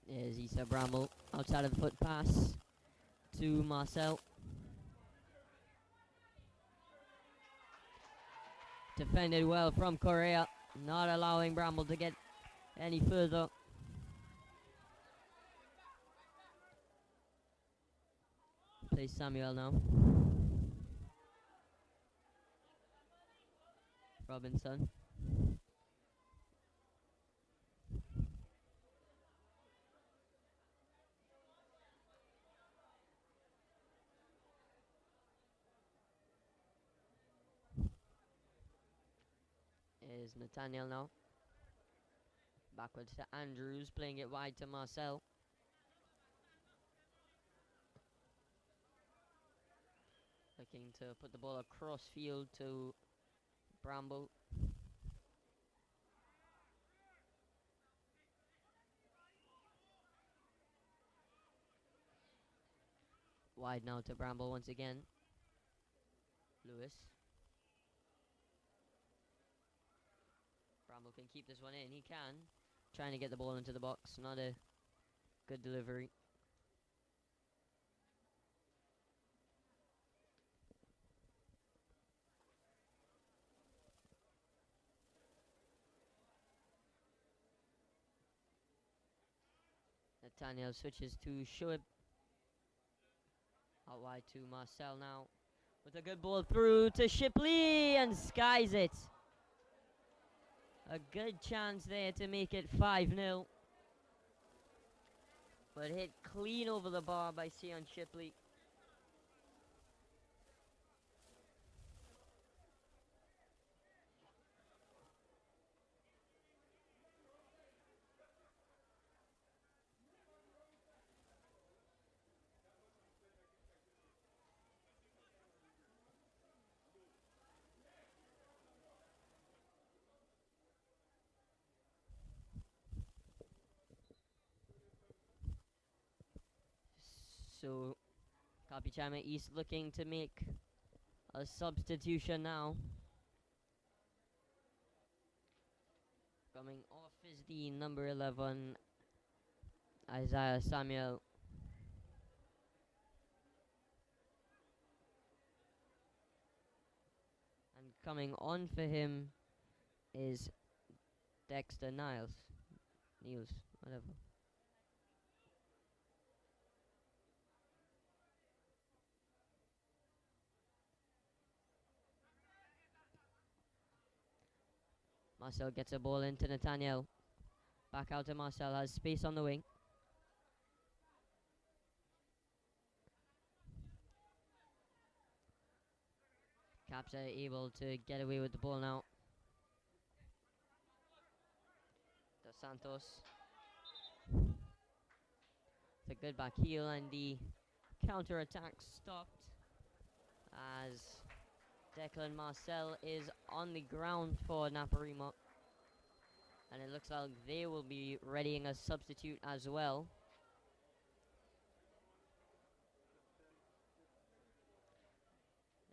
There's Issa Bramble, outside of the foot pass to Marcel. Defended well from Correa, not allowing Bramble to get any further. Plays Samuel now. Robinson. Is Nathaniel now. Backwards to Andrews, playing it wide to Marcel. Looking to put the ball across field to Bramble. Wide now to Bramble once again. Lewis. Bramble can keep this one in. He can. Trying to get the ball into the box. Not a good delivery. Nathaniel switches to Shoaib. Out wide to Marcel now. With a good ball through to Shipley and skies it. A good chance there to make it 5-0. But hit clean over the bar by Sion Shipley. So Carapichaima East looking to make a substitution now. Coming off is the number 11, Isaiah Samuel. And coming on for him is Dexter Niles, whatever. Marcel gets a ball into Nathaniel. Back out to Marcel, has space on the wing. Caps are able to get away with the ball now. Dos Santos. It's a good back heel, and the counter attack stopped as Declan Marcel is on the ground for Naparima. And it looks like they will be readying a substitute as well.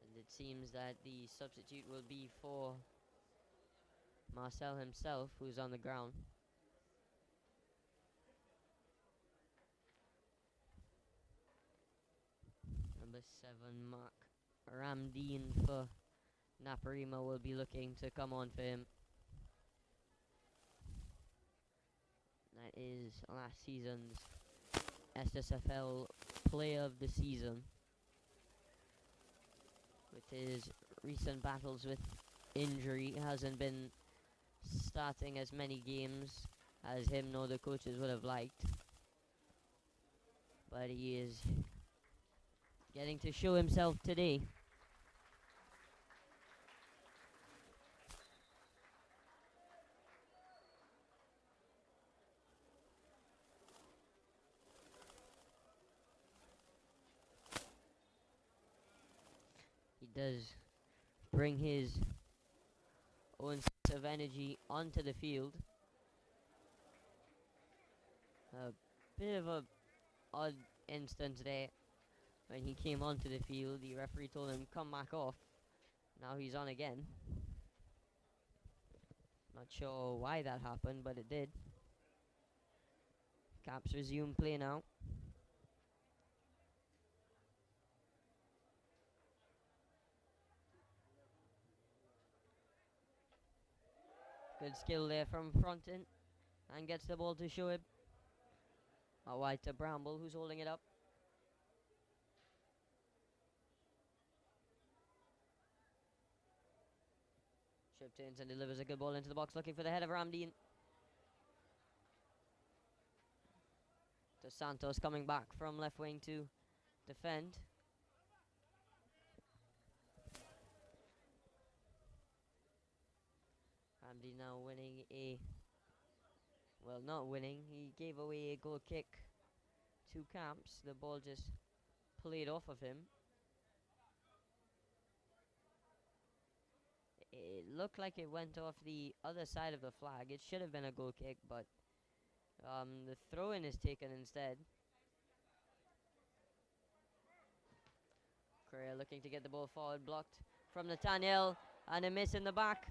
And it seems that the substitute will be for Marcel himself, who's on the ground. Number 7, Mark Ramdeen for Naparima will be looking to come on for him. That is last season's SSFL Player of the Season. With his recent battles with injury, hasn't been starting as many games as him nor the coaches would have liked. But he is getting to show himself today. He does bring his own sense of energy onto the field. A bit of a odd instance there. When he came onto the field, the referee told him come back off. Now he's on again. Not sure why that happened, but it did. Caps resume play now. Good skill there from Fronton. And gets the ball to Shoaib. Out wide to Bramble, who's holding it up. Shoaib turns and delivers a good ball into the box, looking for the head of Ramdeen. Dos Santos coming back from left wing to defend. Ramdeen now winning a... Well, not winning. He gave away a goal kick to Camps. The ball just played off of him. It looked like it went off the other side of the flag. It should have been a goal kick, but the throw-in is taken instead. Correa looking to get the ball forward, blocked from Nathaniel, and a miss in the back.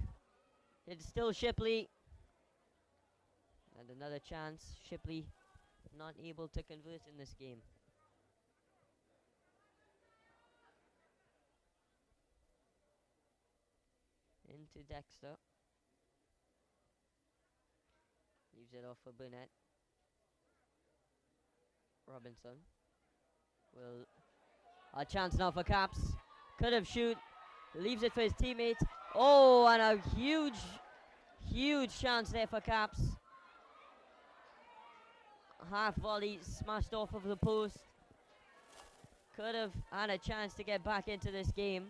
It's still Shipley. And another chance. Shipley not able to convert in this game. Into Dexter. Leaves it off for Burnett. Robinson. Will... A chance now for Caps. Could have shoot. Leaves it for his teammates. Oh, and a huge chance there for Caps. Half volley smashed off of the post. Could have had a chance to get back into this game.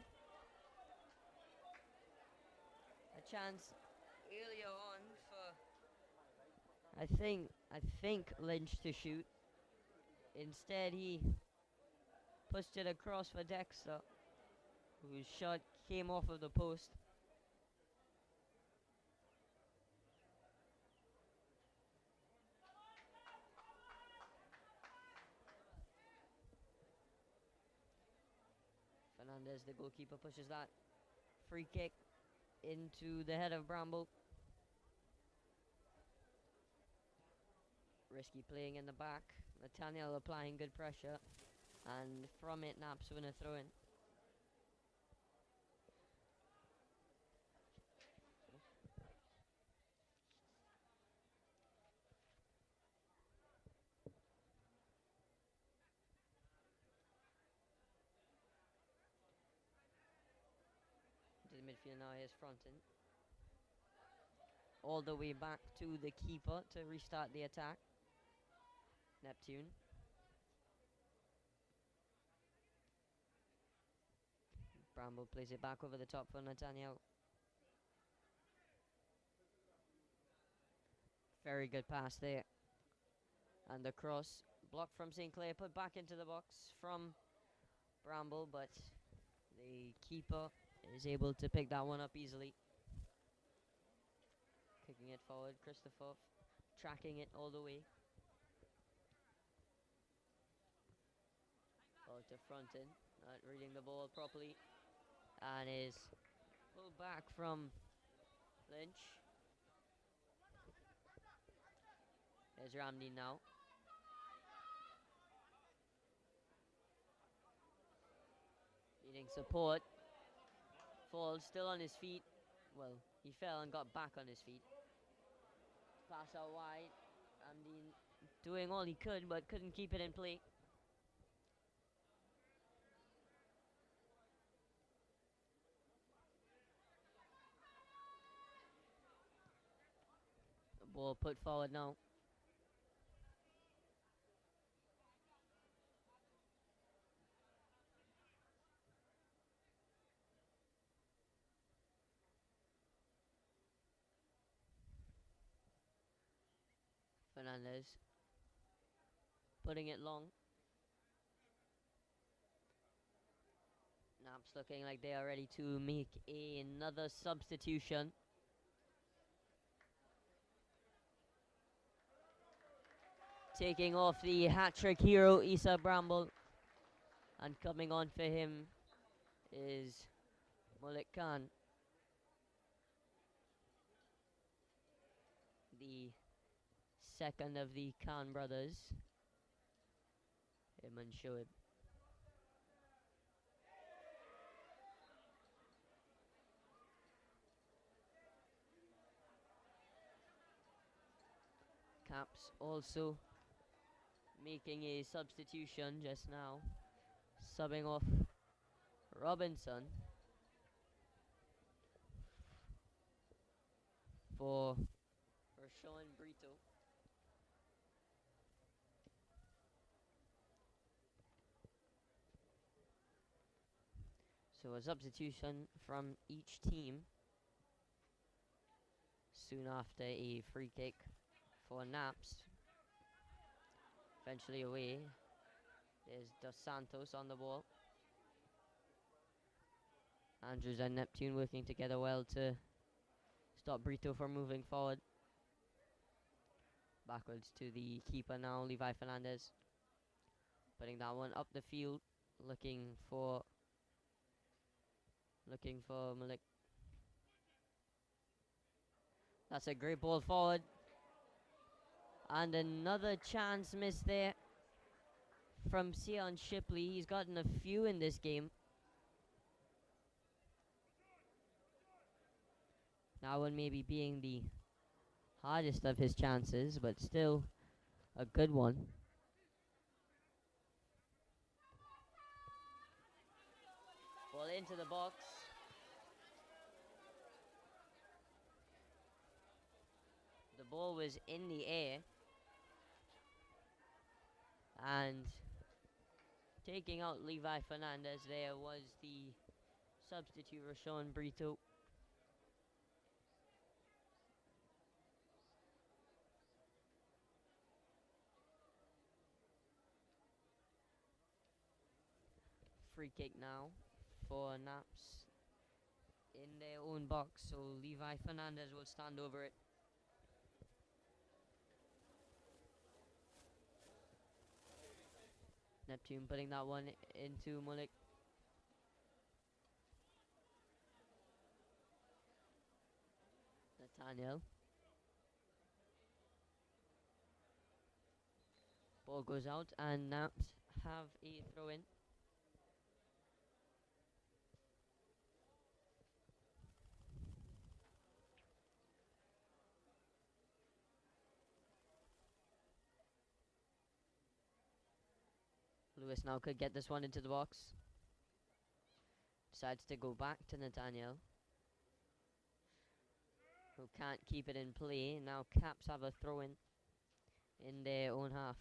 A chance earlier on for I think Lynch to shoot. Instead he pushed it across for Dexter, whose shot came off of the post. Fernandez, the goalkeeper, pushes that free kick into the head of Bramble. Risky playing in the back. Nathaniel applying good pressure. And from it, Naps win a throw-in. To the midfield now is Fronton. All the way back to the keeper to restart the attack. Neptune. Bramble plays it back over the top for Nathaniel. Very good pass there. And the cross blocked from St. Clair, put back into the box from Bramble, but the keeper is able to pick that one up easily. Kicking it forward, Christopher tracking it all the way. Oh, to front in, not reading the ball properly. And is pulled back from Lynch. There's Ramney now. Needing support. Falls still on his feet. Well, he fell and got back on his feet. Pass out wide. Ramney doing all he could, but couldn't keep it in play. The ball put forward now. Fernandez putting it long. Naps looking like they are ready to make another substitution. Taking off the hat-trick hero, Issa Bramble. And coming on for him is Malik Khan, the second of the Khan brothers. Him and Shoaib. Caps also making a substitution just now, subbing off Robinson for Sean Brito. So a substitution from each team soon after a free kick for Naps. Eventually away. There's Dos Santos on the ball. Andrews and Neptune working together well to stop Brito from moving forward. Backwards to the keeper now, Levi Fernandez. Putting that one up the field, looking for Malik. That's a great ball forward. And another chance missed there from Sion Shipley. He's gotten a few in this game. That one maybe being the hardest of his chances, but still a good one. Ball into the box. The ball was in the air. And taking out Levi Fernandez there was the substitute, Rashawn Brito. Free kick now for Naps in their own box, so Levi Fernandez will stand over it. Neptune putting that one into Malik. Nathaniel. Ball goes out and Naps have a throw in. Lewis now could get this one into the box. Decides to go back to Nathaniel, who can't keep it in play. Now Caps have a throw in their own half.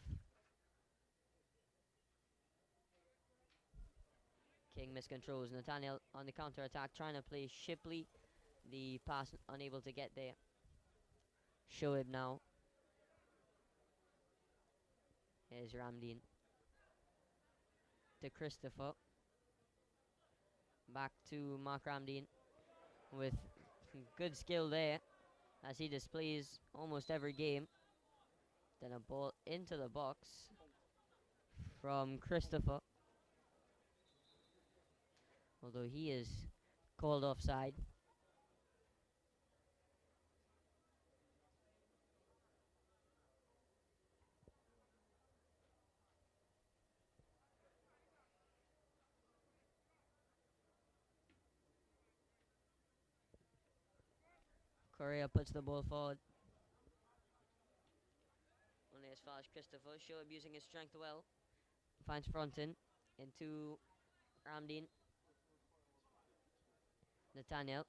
King miscontrols. Nathaniel on the counter attack, trying to play Shipley. The pass unable to get there. Shoaib now. Here's Ramdeen. To Christopher. Back to Mark Ramdeen with good skill there, as he displays almost every game. Then a ball into the box from Christopher, although he is called offside. Correa puts the ball forward. Only as far as Christopher. Shoaib using his strength well. Finds Fronton into Ramdeen. Nathaniel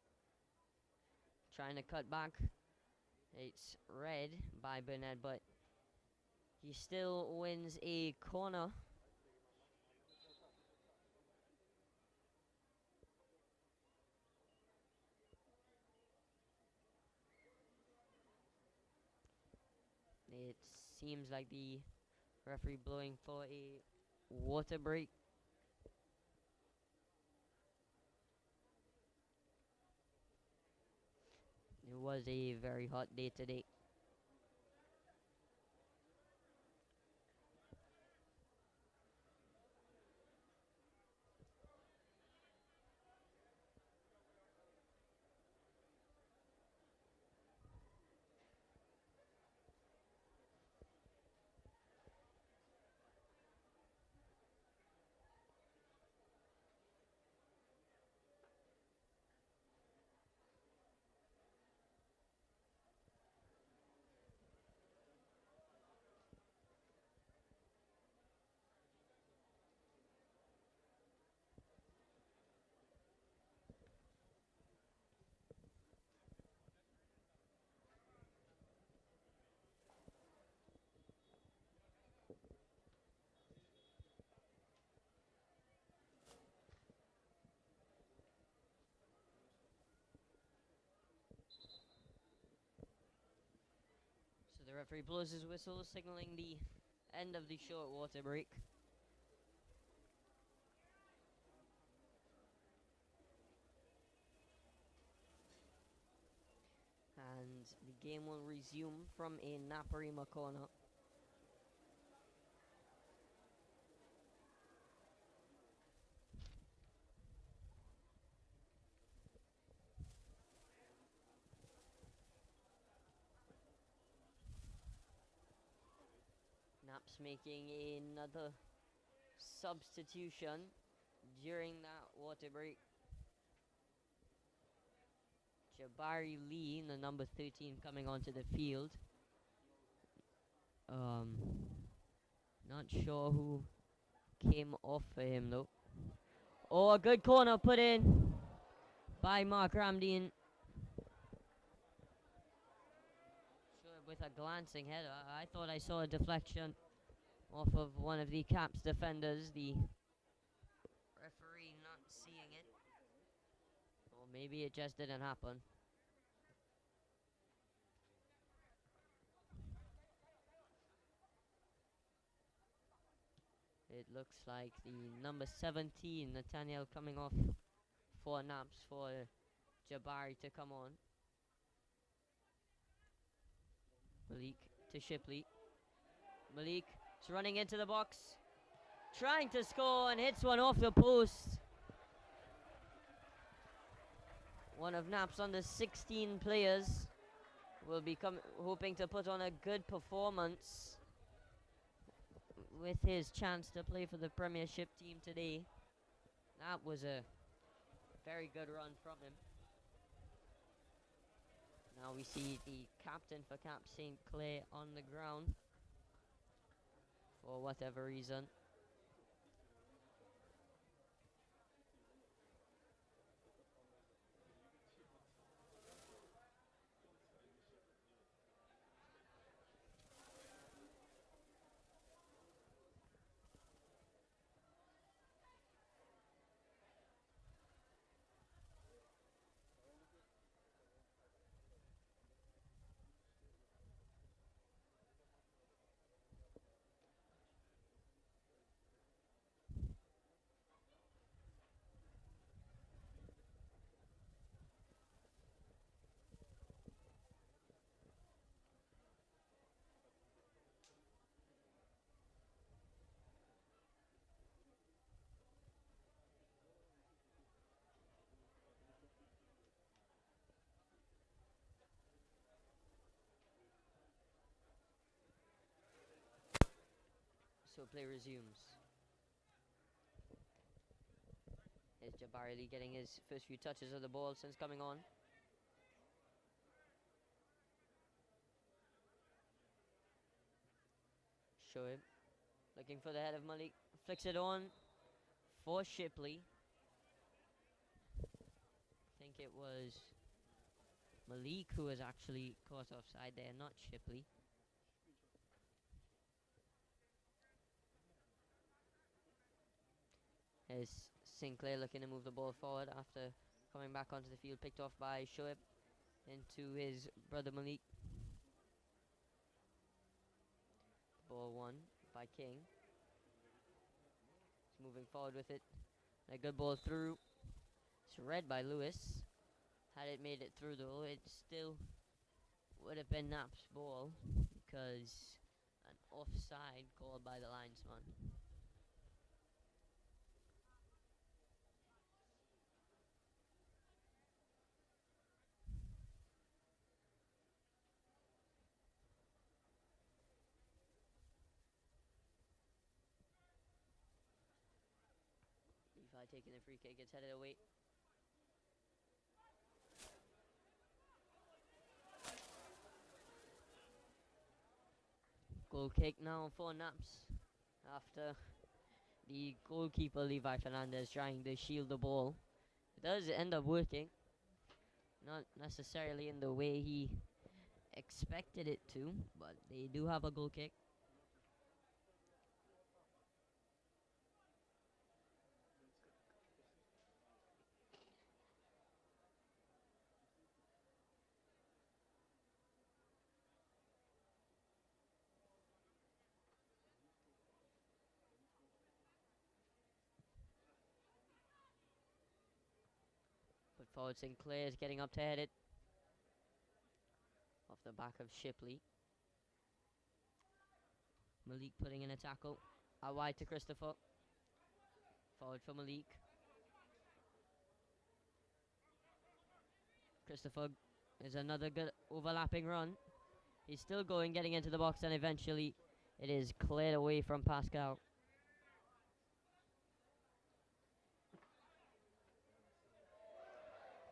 trying to cut back. It's read by Burnett, but he still wins a corner. It seems like the referee blowing for a water break. It was a very hot day today. So the referee blows his whistle, signaling the end of the short water break. And the game will resume from a Naparima corner. Naps making another substitution during that water break. Jabari Lee, the number 13, coming onto the field. Not sure who came off for him though. Oh, a good corner put in by Mark Ramdeen. Sure, with a glancing header. I thought I saw a deflection off of one of the Caps defenders. The referee not seeing it. Or maybe it just didn't happen. It looks like the number 17, Nathaniel, coming off for Naps for Jabari to come on. Malik to Shipley. Malik is running into the box, trying to score and hits one off the post. One of Naps' under 16 players will be hoping to put on a good performance with his chance to play for the Premiership team today. That was a very good run from him. Now we see the captain for Cap St. Clair on the ground for whatever reason. So play resumes. Is Jabari Lee getting his first few touches of the ball since coming on? Shoaib looking for the head of Malik. Flicks it on for Shipley. I think it was Malik who was actually caught offside there, not Shipley. Here's Sinclair looking to move the ball forward after coming back onto the field, picked off by Shoaib into his brother Malik. Ball won by King. He's moving forward with it. A good ball through. It's read by Lewis. Had it made it through though, it still would have been Knapp's ball because an offside called by the linesman. Levi taking the free kick, gets headed away. Goal kick now for Naps after the goalkeeper Levi Fernandez trying to shield the ball. It does end up working, not necessarily in the way he expected it to, but they do have a goal kick. But forward Sinclair is getting up to head it. Off the back of Shipley. Malik putting in a tackle. Out wide to Christopher. Forward for Malik. Christopher is another good overlapping run. He's still going, getting into the box, and eventually it is cleared away from Pascal.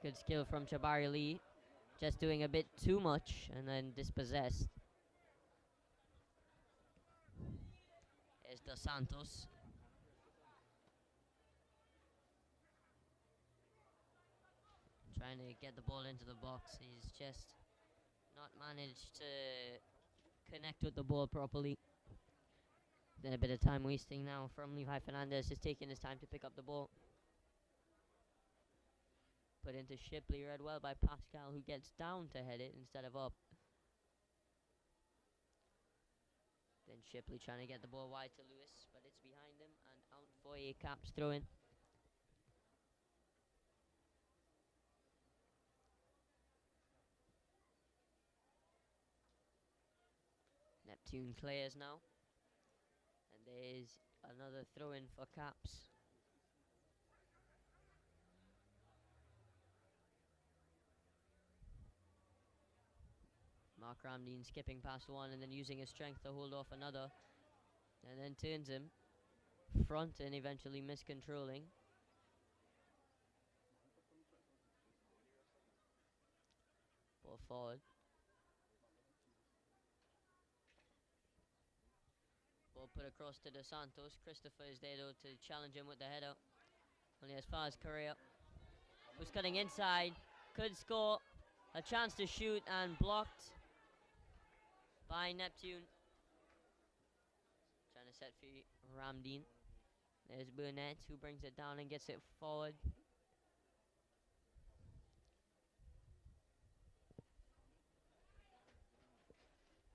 Good skill from Jabari Lee. Just doing a bit too much and then dispossessed. There's Dos Santos. Trying to get the ball into the box. He's just not managed to connect with the ball properly. Then a bit of time wasting now from Levi Fernandez, just taking his time to pick up the ball. Put into Shipley, read well by Pascal, who gets down to head it instead of up. Then Shipley trying to get the ball wide to Lewis, but it's behind him and out for a Caps throw in. Neptune clears now. And there's another throw in for Caps. Mark Ramdeen skipping past one and then using his strength to hold off another. And then turns him front and eventually miscontrolling. Ball forward. Ball put across to Dos Santos. Christopher is there though to challenge him with the header. Only as far as Correa. Who's cutting inside. Could score. A chance to shoot and blocked by Neptune. Trying to set free Ramdeen. There's Burnett who brings it down and gets it forward.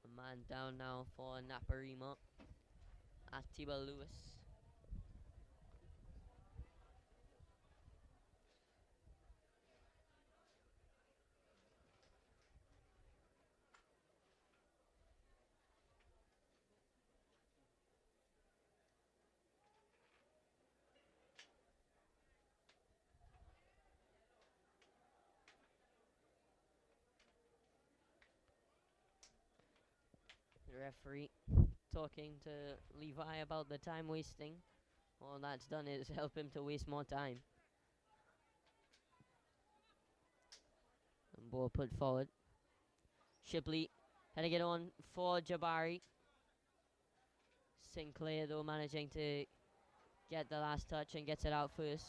A man down now for Naparima. Atiba Lewis. The referee talking to Levi about the time wasting. All that's done is help him to waste more time. And ball put forward. Shipley heading it on for Jabari. Sinclair though managing to get the last touch and gets it out first.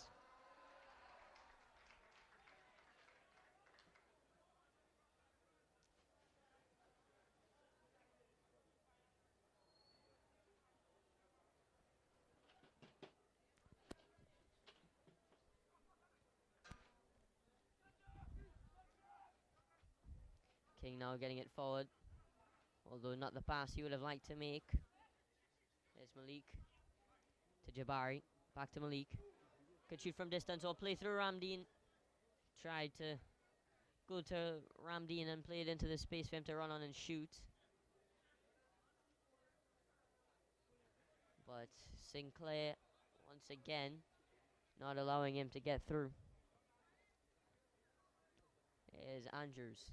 King now getting it forward, although not the pass he would have liked to make. There's Malik to Jabari, back to Malik. Could shoot from distance or play through Ramdeen. Tried to go to Ramdeen and play it into the space for him to run on and shoot. But Sinclair, once again, not allowing him to get through. Is Andrews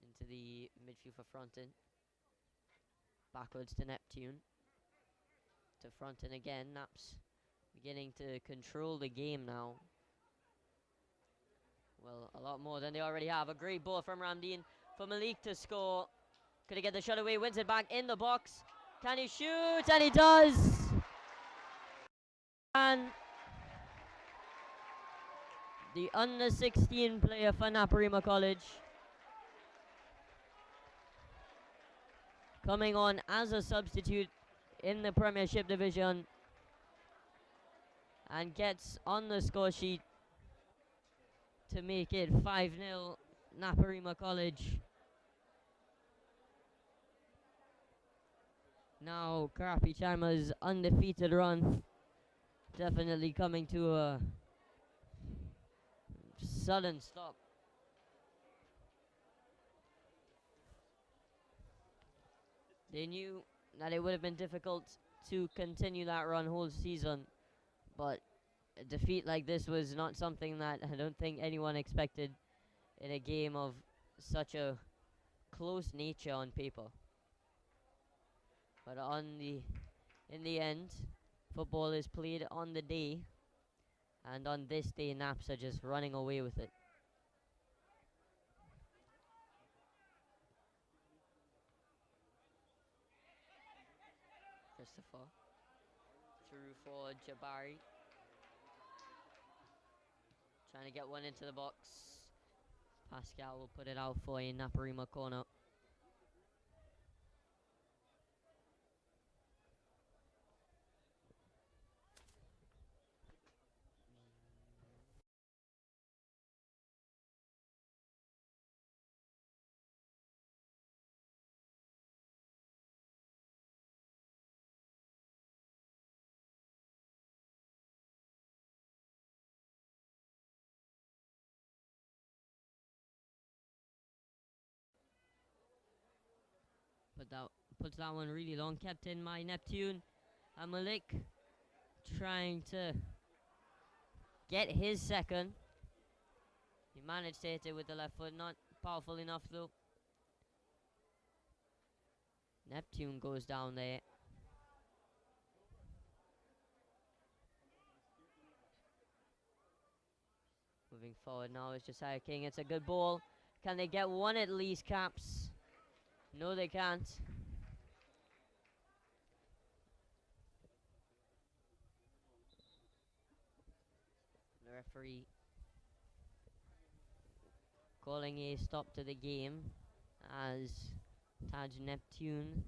into the midfield for Fronton. Backwards to Neptune. To Fronton again. Naps beginning to control the game now. Well, a lot more than they already have. A great ball from Ramdeen for Malik to score. Could he get the shot away? Wins it back in the box. Can he shoot? And he does! And the under 16 player for Naparima College coming on as a substitute in the Premiership Division and gets on the score sheet to make it 5-0 Naparima College. Now Carapichaima's undefeated run definitely coming to a sudden stop. They knew that it would have been difficult to continue that run whole season, but a defeat like this was not something that I don't think anyone expected in a game of such a close nature on paper. But in the end, football is played on the day, and on this day, Naps are just running away with it. Christopher through for Jabari. Trying to get one into the box. Pascal will put it out for a Naparima corner. Puts that one really long, kept in by Neptune. And Malik trying to get his second. He managed to hit it with the left foot, not powerful enough though. Neptune goes down there. Moving forward now is Josiah King. It's a good ball. Can they get one at least, Caps? No, they can't. The referee calling a stop to the game as Taj Neptune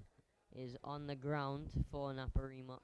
is on the ground for Naparima.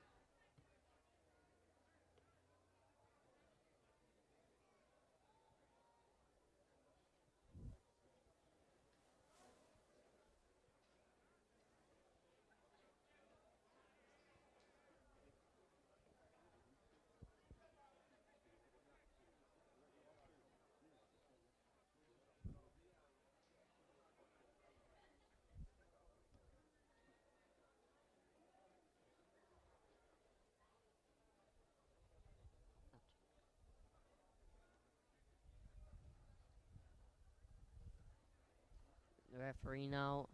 The referee now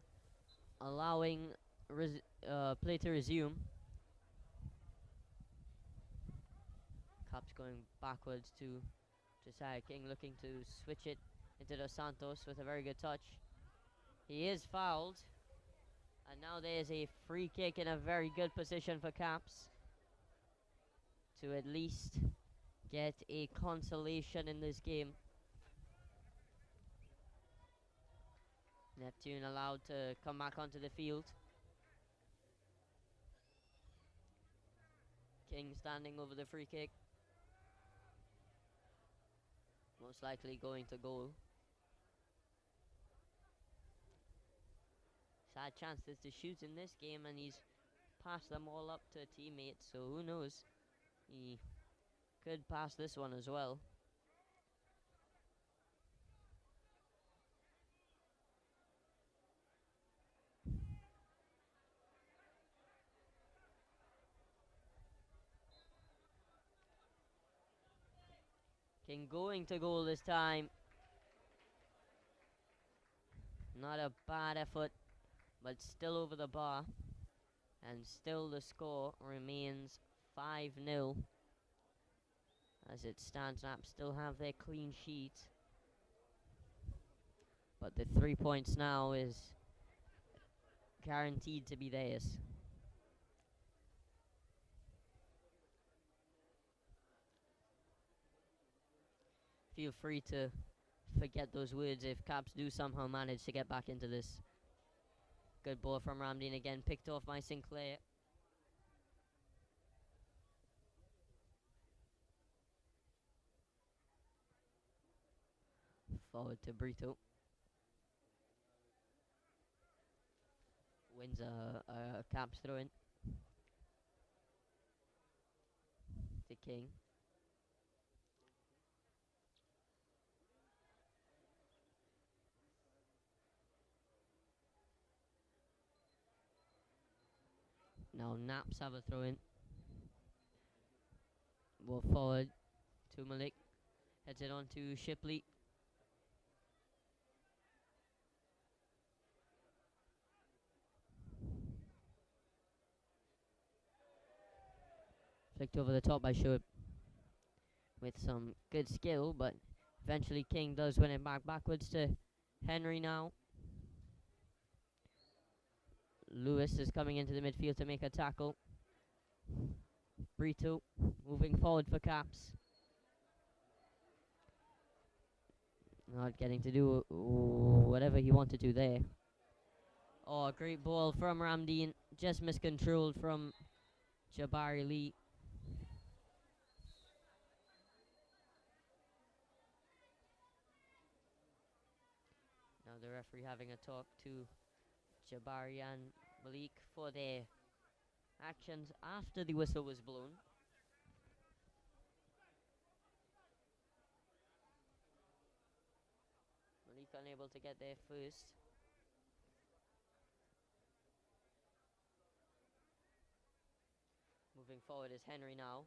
allowing play to resume. Caps going backwards to Josiah King, looking to switch it into Dos Santos with a very good touch. He is fouled. And now there's a free kick in a very good position for Caps to at least get a consolation in this game. Neptune allowed to come back onto the field. King standing over the free kick. Most likely going to goal. Sad chances to shoot in this game, and he's passed them all up to teammates, so who knows? He could pass this one as well. King going to goal this time. Not a bad effort, but still over the bar. And still the score remains 5-0. As it stands, Naps still have their clean sheet. But the 3 points now is guaranteed to be theirs. Feel free to forget those words if Caps do somehow manage to get back into this. Good ball from Ramdeen again, picked off by Sinclair. Forward to Brito. Wins a Caps throw in. To King. Now Naps have a throw in. Ball forward to Malik. Heads it on to Shipley. Flicked over the top by Shoaib. With some good skill, but eventually King does win it backwards to Henry now. Lewis is coming into the midfield to make a tackle. Brito moving forward for Caps. Not getting to do whatever he wanted to there. Oh, great ball from Ramdeen. Just miscontrolled from Jabari Lee. Now the referee having a talk to Jabari and Malik for their actions after the whistle was blown. Malik unable to get there first. Moving forward is Henry now.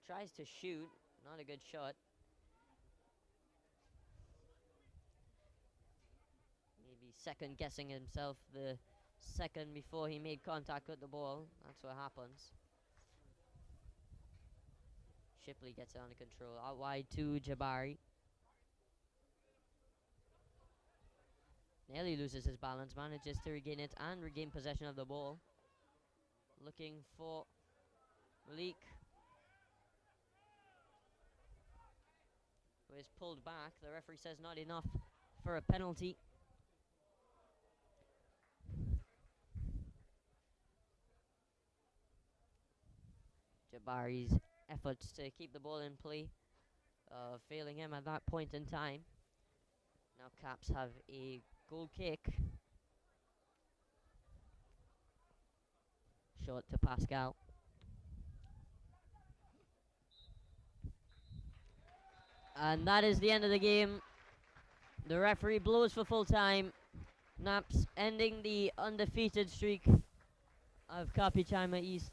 Tries to shoot, not a good shot. Maybe second guessing himself the second before he made contact with the ball. That's what happens. Shipley gets it under control. Out wide to Jabari. Nearly loses his balance, manages to regain it and regain possession of the ball. Looking for Malik, who is pulled back. The referee says not enough for a penalty. Jabari's efforts to keep the ball in play, failing him at that point in time. Now Caps have a goal kick. Short to Pascal. And that is the end of the game. The referee blows for full time. Naps ending the undefeated streak of Carapichaima East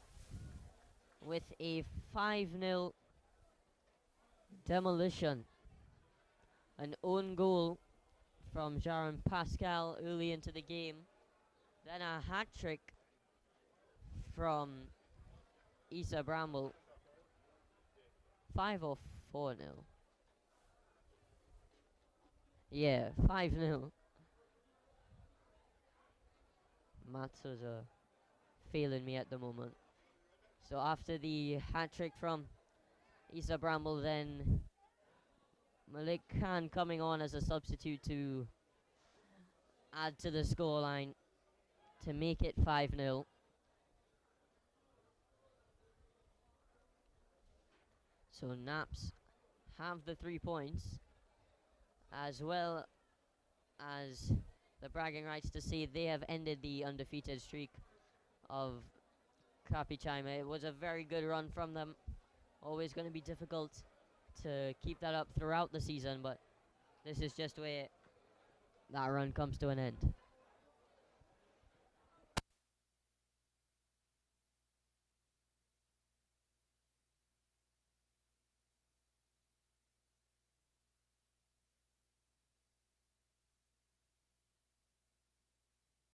with a 5-0 demolition. An own goal from Jaron Pascal early into the game Then a hat trick from Issa Bramble. 5 or 4-0. Yeah, 5-0. Maths are failing me at the moment. So after the hat trick from Issa Bramble, then Malik Khan coming on as a substitute to add to the scoreline to make it 5-0. So Naps have the 3 points, as well as the bragging rights to say they have ended the undefeated streak of Carapichaima. It was a very good run from them. Always going to be difficult to keep that up throughout the season, but this is just where that run comes to an end.